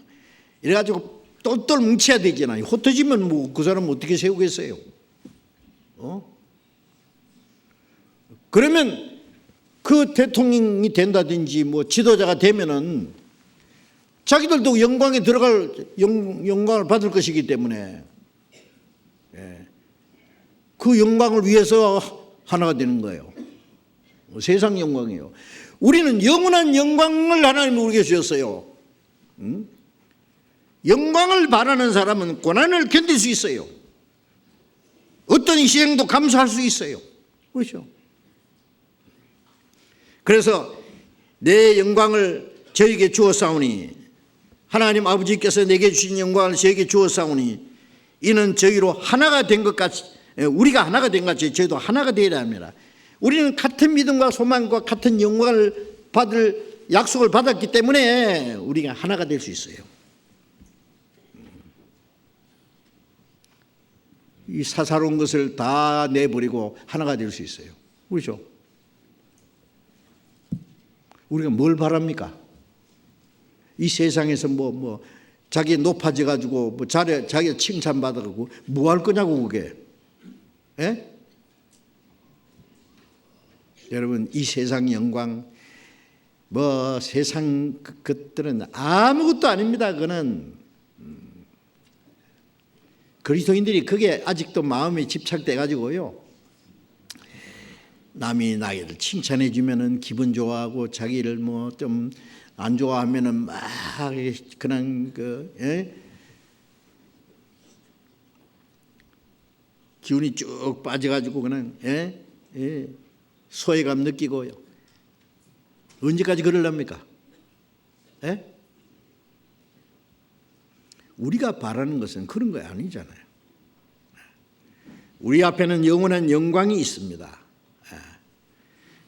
Speaker 1: 이래가지고 똘똘 뭉쳐야 되잖아요. 흩어지면 뭐 그 사람 어떻게 세우겠어요? 그러면 그 대통령이 된다든지 뭐 지도자가 되면은 자기들도 영광에 들어갈 영광을 받을 것이기 때문에 그 영광을 위해서 하나가 되는 거예요. 세상 영광이에요. 우리는 영원한 영광을 하나님이 우리에게 주셨어요. 영광을 바라는 사람은 고난을 견딜 수 있어요. 어떤 시행도 감수할 수 있어요. 그렇죠? 그래서 내 영광을 저에게 주었사오니 하나님 아버지께서 내게 주신 영광을 저에게 주었사오니 이는 저희로 하나가 된 것 같이 우리가 하나가 된 것 같이 저희도 하나가 되어야 합니다. 우리는 같은 믿음과 소망과 같은 영광을 받을 약속을 받았기 때문에 우리가 하나가 될 수 있어요. 이 사사로운 것을 다 내버리고 하나가 될 수 있어요. 그렇죠? 우리가 뭘 바랍니까? 이 세상에서 자기 높아져 가지고 자기 칭찬받아 가지고 뭐 할 거냐고 그게. 예? 여러분, 이 세상 영광 세상 것들은 아무것도 아닙니다. 그거는 그리스도인들이 그게 아직도 마음에 집착돼 가지고요. 남이 나를 칭찬해 주면은 기분 좋아하고 자기를 좀 안 좋아하면은 막 그냥 기운이 쭉 빠져가지고 그냥 소외감 느끼고요. 언제까지 그러랍니까? 우리가 바라는 것은 그런 거 아니잖아요. 우리 앞에는 영원한 영광이 있습니다.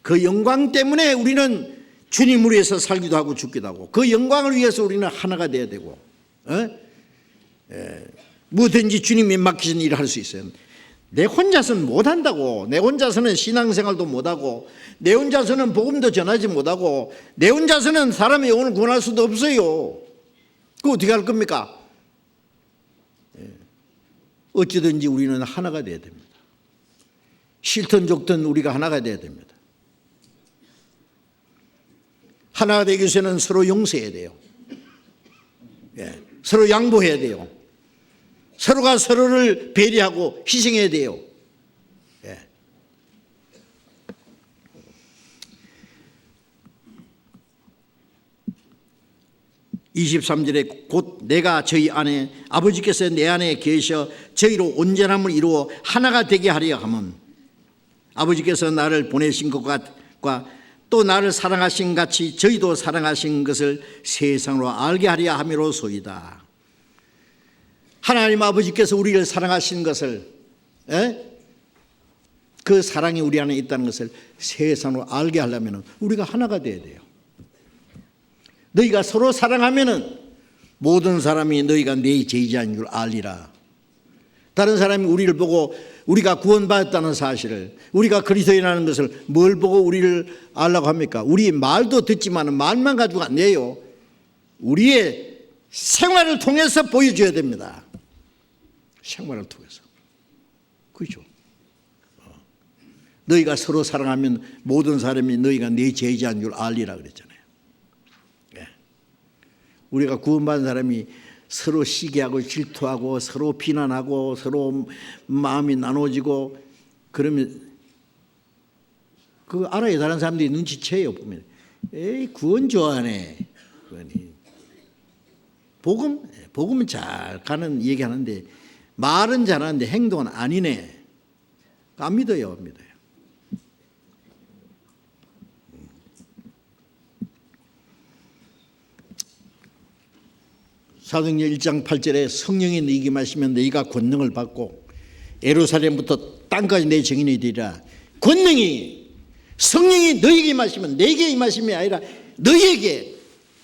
Speaker 1: 그 영광 때문에 우리는 주님을 위해서 살기도 하고 죽기도 하고, 그 영광을 위해서 우리는 하나가 돼야 되고, 뭐든지 주님이 맡기신 일을 할 수 있어요. 내 혼자서는 못한다고. 내 혼자서는 신앙생활도 못하고, 내 혼자서는 복음도 전하지 못하고, 내 혼자서는 사람의 영혼을 구원할 수도 없어요. 그거 어떻게 할 겁니까? 어찌든지 우리는 하나가 돼야 됩니다. 싫든 좋든 우리가 하나가 돼야 됩니다. 하나가 되기 위해서는 서로 용서해야 돼요. 서로 양보해야 돼요. 서로가 서로를 배려하고 희생해야 돼요. 23절에 곧 내가 저희 안에 아버지께서 내 안에 계셔 저희로 온전함을 이루어 하나가 되게 하려 함은 아버지께서 나를 보내신 것과 또 나를 사랑하신 같이 저희도 사랑하신 것을 세상으로 알게 하려 함이로소이다. 하나님 아버지께서 우리를 사랑하신 것을, 그 사랑이 우리 안에 있다는 것을 세상으로 알게 하려면 우리가 하나가 돼야 돼요. 너희가 서로 사랑하면은 모든 사람이 너희가 내 제자인 줄 알리라. 다른 사람이 우리를 보고 우리가 구원받았다는 사실을, 우리가 그리스도인이라는 것을 뭘 보고 우리를 알라고 합니까? 우리 말도 듣지만 말만 가지고 안 돼요. 우리의 생활을 통해서 보여줘야 됩니다. 생활을 통해서. 그렇죠? 너희가 서로 사랑하면 모든 사람이 너희가 내 제자인 줄 알리라 그랬잖아요. 우리가 구원받은 사람이 서로 시기하고 질투하고 서로 비난하고 서로 마음이 나눠지고 그러면 그거 알아요. 다른 사람들이 눈치채요. 보면 에이 구원 좋아하네. 복음은 잘 가는 얘기하는데 말은 잘하는데 행동은 아니네. 안 믿어요. 안 믿어요. 사도행전 1장 8절에 성령이 너희에게 마시면 너희가 권능을 받고 예루살렘부터 땅까지 내 증인이 되리라. 성령이 너희에게 마시면 내게 임하심이 아니라 너희에게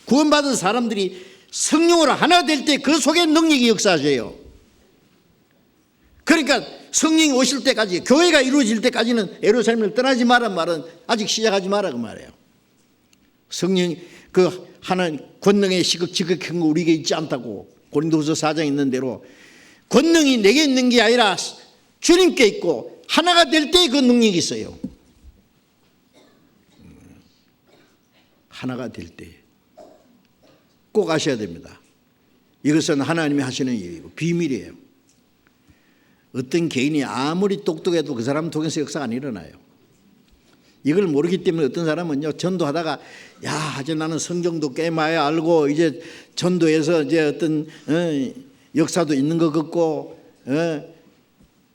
Speaker 1: 구원받은 사람들이 성령으로 하나 될 때 그 속에 능력이 역사하셔요. 그러니까 성령이 오실 때까지, 교회가 이루어질 때까지는 예루살렘을 떠나지 마라 말은 아직 시작하지 마라 그 말이에요. 성령 그 하나님 권능의 지극한 거 우리에게 있지 않다고 고린도후서 4장에 있는 대로 권능이 내게 있는 게 아니라 주님께 있고 하나가 될 때 그 능력이 있어요. 하나가 될 때 꼭 아셔야 됩니다. 이것은 하나님이 하시는 일이고 비밀이에요. 어떤 개인이 아무리 똑똑해도 그 사람 통해서 역사가 안 일어나요. 이걸 모르기 때문에 어떤 사람은요, 전도하다가 이제 나는 성경도 꽤 많이 알고 이제 전도해서 이제 어떤 역사도 있는 것 같고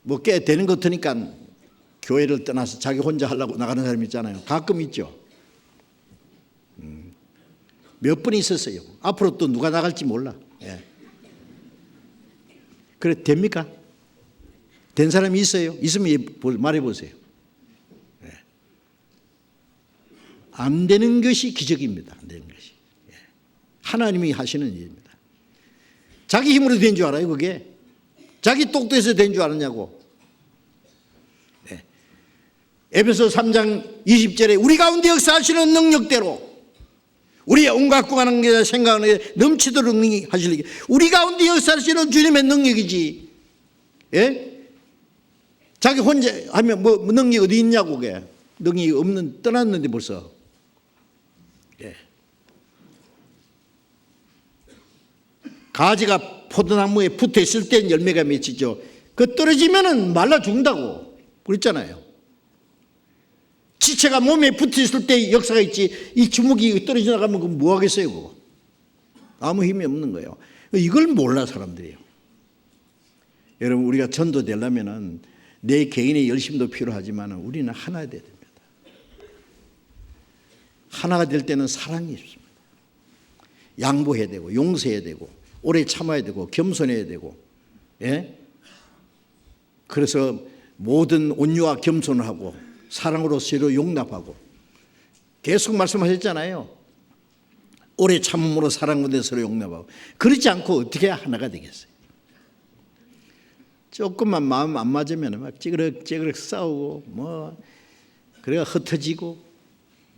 Speaker 1: 뭐 꽤 되는 것 같으니까 교회를 떠나서 자기 혼자 하려고 나가는 사람이 있잖아요. 가끔 있죠. 몇 번 있었어요. 앞으로 또 누가 나갈지 몰라. 그래 됩니까? 된 사람이 있어요? 있으면 말해보세요. 안 되는 것이 기적입니다. 안 되는 것이. 하나님이 하시는 일입니다. 자기 힘으로 된 줄 알아요, 그게? 자기 똑똑해서 된 줄 아느냐고. 네. 에베소 3장 20절에 우리 가운데 역사하시는 능력대로 우리의 온갖 구하는 게 생각하는 게 넘치도록 하시려고 우리 가운데 역사하시는 주님의 능력이지. 예? 자기 혼자 하면 뭐 능력이 어디 있냐고. 그게 능력이 없는 떠났는데 벌써. 예. 가지가 포도나무에 붙어 있을 땐 열매가 맺히죠. 그 떨어지면은 말라 죽는다고 그랬잖아요. 지체가 몸에 붙어 있을 때 역사가 있지. 이 주먹이 떨어져 나가면 그거 뭐 하겠어요, 그거. 아무 힘이 없는 거예요. 이걸 몰라 사람들이요. 여러분, 우리가 전도되려면은 내 개인의 열심도 필요하지만 우리는 하나 돼야 됩니다. 하나가 될 때는 사랑이 있습니다. 양보해야 되고 용서해야 되고 오래 참아야 되고 겸손해야 되고. 예? 그래서 모든 온유와 겸손을 하고 사랑으로 서로 용납하고 계속 말씀하셨잖아요. 오래 참음으로 사랑 가운데 서로 용납하고. 그렇지 않고 어떻게 하나가 되겠어요? 조금만 마음 안 맞으면 막 찌그럭 싸우고 뭐 그래가 흩어지고.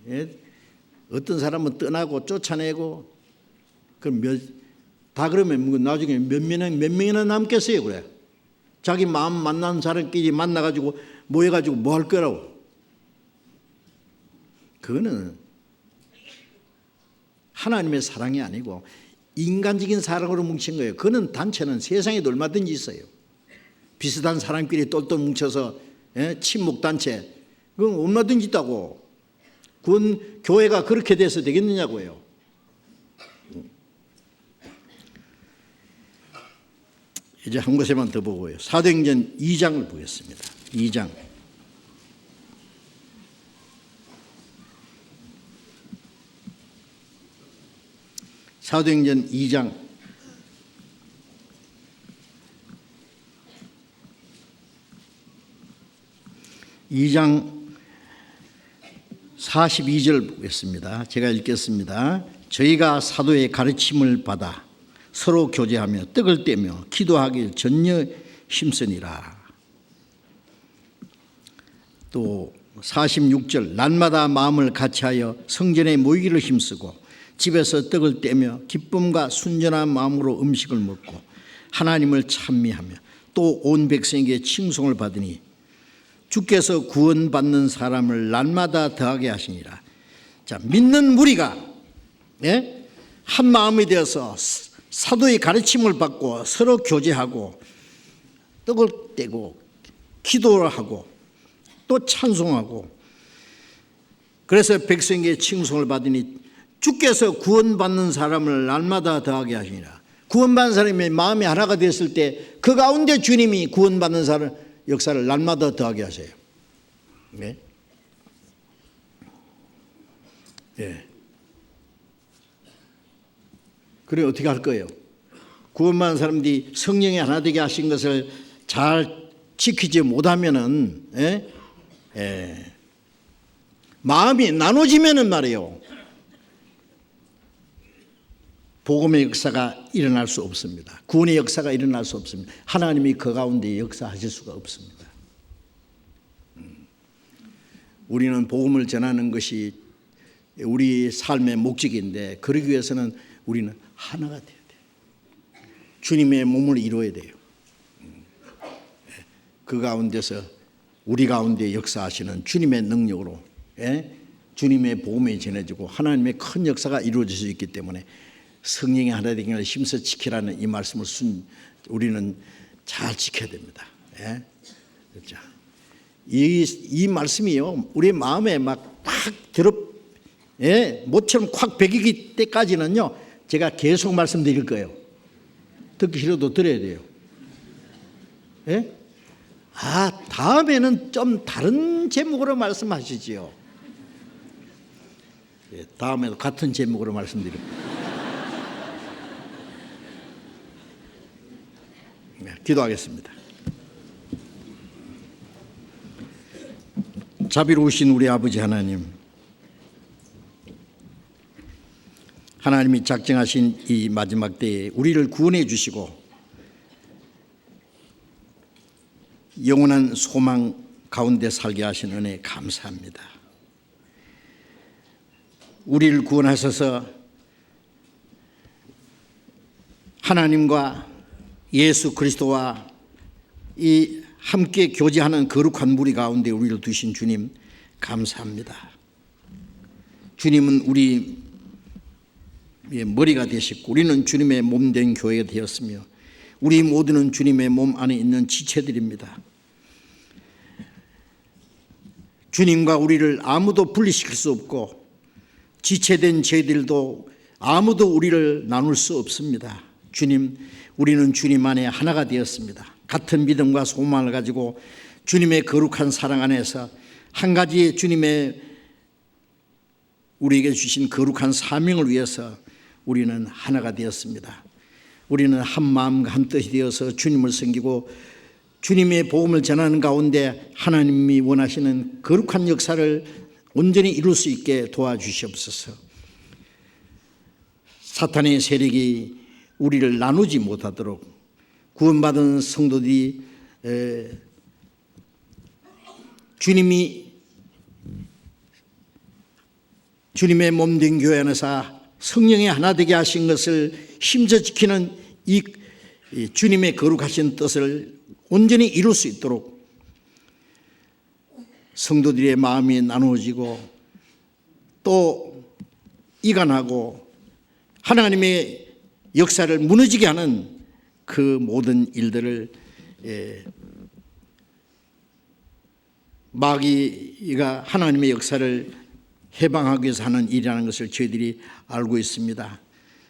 Speaker 1: 예? 어떤 사람은 떠나고 쫓아내고. 그럼 다 그러면 나중에 몇 명이나 남겠어요. 그래. 자기 마음 만난 사람끼리 만나가지고 모여가지고 뭐 할 거라고. 그거는 하나님의 사랑이 아니고 인간적인 사랑으로 뭉친 거예요. 그거는 단체는 세상에도 얼마든지 있어요. 비슷한 사람끼리 똘똘 뭉쳐서 친목단체 그건 얼마든지 있다고. 그건 교회가 그렇게 돼서 되겠느냐고요. 이제 한 곳에만 더 보고요. 사도행전 2장을 보겠습니다. 2장. 사도행전 2장 42절 보겠습니다. 제가 읽겠습니다. 저희가 사도의 가르침을 받아 서로 교제하며 떡을 떼며 기도하길 전혀 힘쓰니라. 또 46절 날마다 마음을 같이하여 성전에 모이기를 힘쓰고 집에서 떡을 떼며 기쁨과 순전한 마음으로 음식을 먹고 하나님을 찬미하며 또 온 백성에게 칭송을 받으니 주께서 구원받는 사람을 날마다 더하게 하시니라. 자, 믿는 무리가 한 마음이 되어서 사도의 가르침을 받고 서로 교제하고 떡을 떼고 기도를 하고 또 찬송하고 그래서 백성에게 칭송을 받으니 주께서 구원받는 사람을 날마다 더하게 하시니라. 구원받는 사람이 마음이 하나가 됐을 때 그 가운데 주님이 구원받는 사람 역사를 날마다 더하게 하세요. 네. 예. 그래 어떻게 할 거예요? 구원받은 사람들이 성령이 하나 되게 하신 것을 잘 지키지 못하면은 마음이 나눠지면은 말이에요. 복음의 역사가 일어날 수 없습니다. 구원의 역사가 일어날 수 없습니다. 하나님이 그 가운데 역사하실 수가 없습니다. 우리는 복음을 전하는 것이 우리 삶의 목적인데 그러기 위해서는 우리는 하나가 돼야 돼요. 주님의 몸을 이루어야 돼요. 그 가운데서 우리 가운데 역사하시는 주님의 능력으로 주님의 복음이 전해지고 하나님의 큰 역사가 이루어질 수 있기 때문에 성령이 하나 되는 것을 힘써 지키라는 이 말씀을 우리는 잘 지켜야 됩니다. 그렇죠? 이 말씀이요 우리 마음에 막 팍 들어 모처럼 콱 배기기 때까지는요 제가 계속 말씀드릴 거예요. 듣기 싫어도 들어야 돼요. 다음에는 좀 다른 제목으로 말씀하시지요. 다음에도 같은 제목으로 말씀드립니다. 기도하겠습니다. 자비로우신 우리 아버지 하나님, 하나님이 작정하신 이 마지막 때에 우리를 구원해 주시고 영원한 소망 가운데 살게 하신 은혜 감사합니다. 우리를 구원하셔서 하나님과 예수 그리스도와 이 함께 교제하는 거룩한 무리 가운데 우리를 두신 주님 감사합니다. 주님은 우리의 머리가 되셨고 우리는 주님의 몸된 교회가 되었으며 우리 모두는 주님의 몸 안에 있는 지체들입니다. 주님과 우리를 아무도 분리시킬 수 없고 지체된 저희들도 아무도 우리를 나눌 수 없습니다. 주님, 우리는 주님 안에 하나가 되었습니다. 같은 믿음과 소망을 가지고 주님의 거룩한 사랑 안에서 한 가지의 주님의 우리에게 주신 거룩한 사명을 위해서 우리는 하나가 되었습니다. 우리는 한 마음과 한 뜻이 되어서 주님을 섬기고 주님의 복음을 전하는 가운데 하나님이 원하시는 거룩한 역사를 온전히 이룰 수 있게 도와주시옵소서. 사탄의 세력이 우리를 나누지 못하도록 구원받은 성도들이 주님이 주님의 몸된 교회 안에서 성령의 하나 되게 하신 것을 힘써 지키는 이 주님의 거룩하신 뜻을 온전히 이룰 수 있도록 성도들의 마음이 나누어지고 또 이간하고 하나님의 역사를 무너지게 하는 그 모든 일들을 마귀가 하나님의 역사를 해방하기 위해서 하는 일이라는 것을 저희들이 알고 있습니다.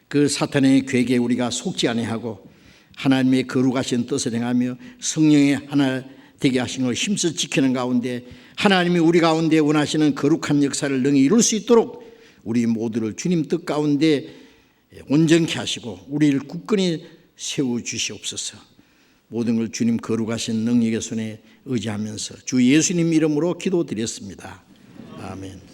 Speaker 1: 그 사탄의 괴계에 우리가 속지 아니하고 하나님의 거룩하신 뜻을 행하며 성령의 하나 되게 하신 걸 힘써 지키는 가운데 하나님이 우리 가운데 원하시는 거룩한 역사를 능히 이룰 수 있도록 우리 모두를 주님 뜻 가운데 온전케 하시고 우리를 굳건히 세워주시옵소서. 모든 걸 주님 거룩하신 능력의 손에 의지하면서 주 예수님 이름으로 기도드렸습니다. 아멘.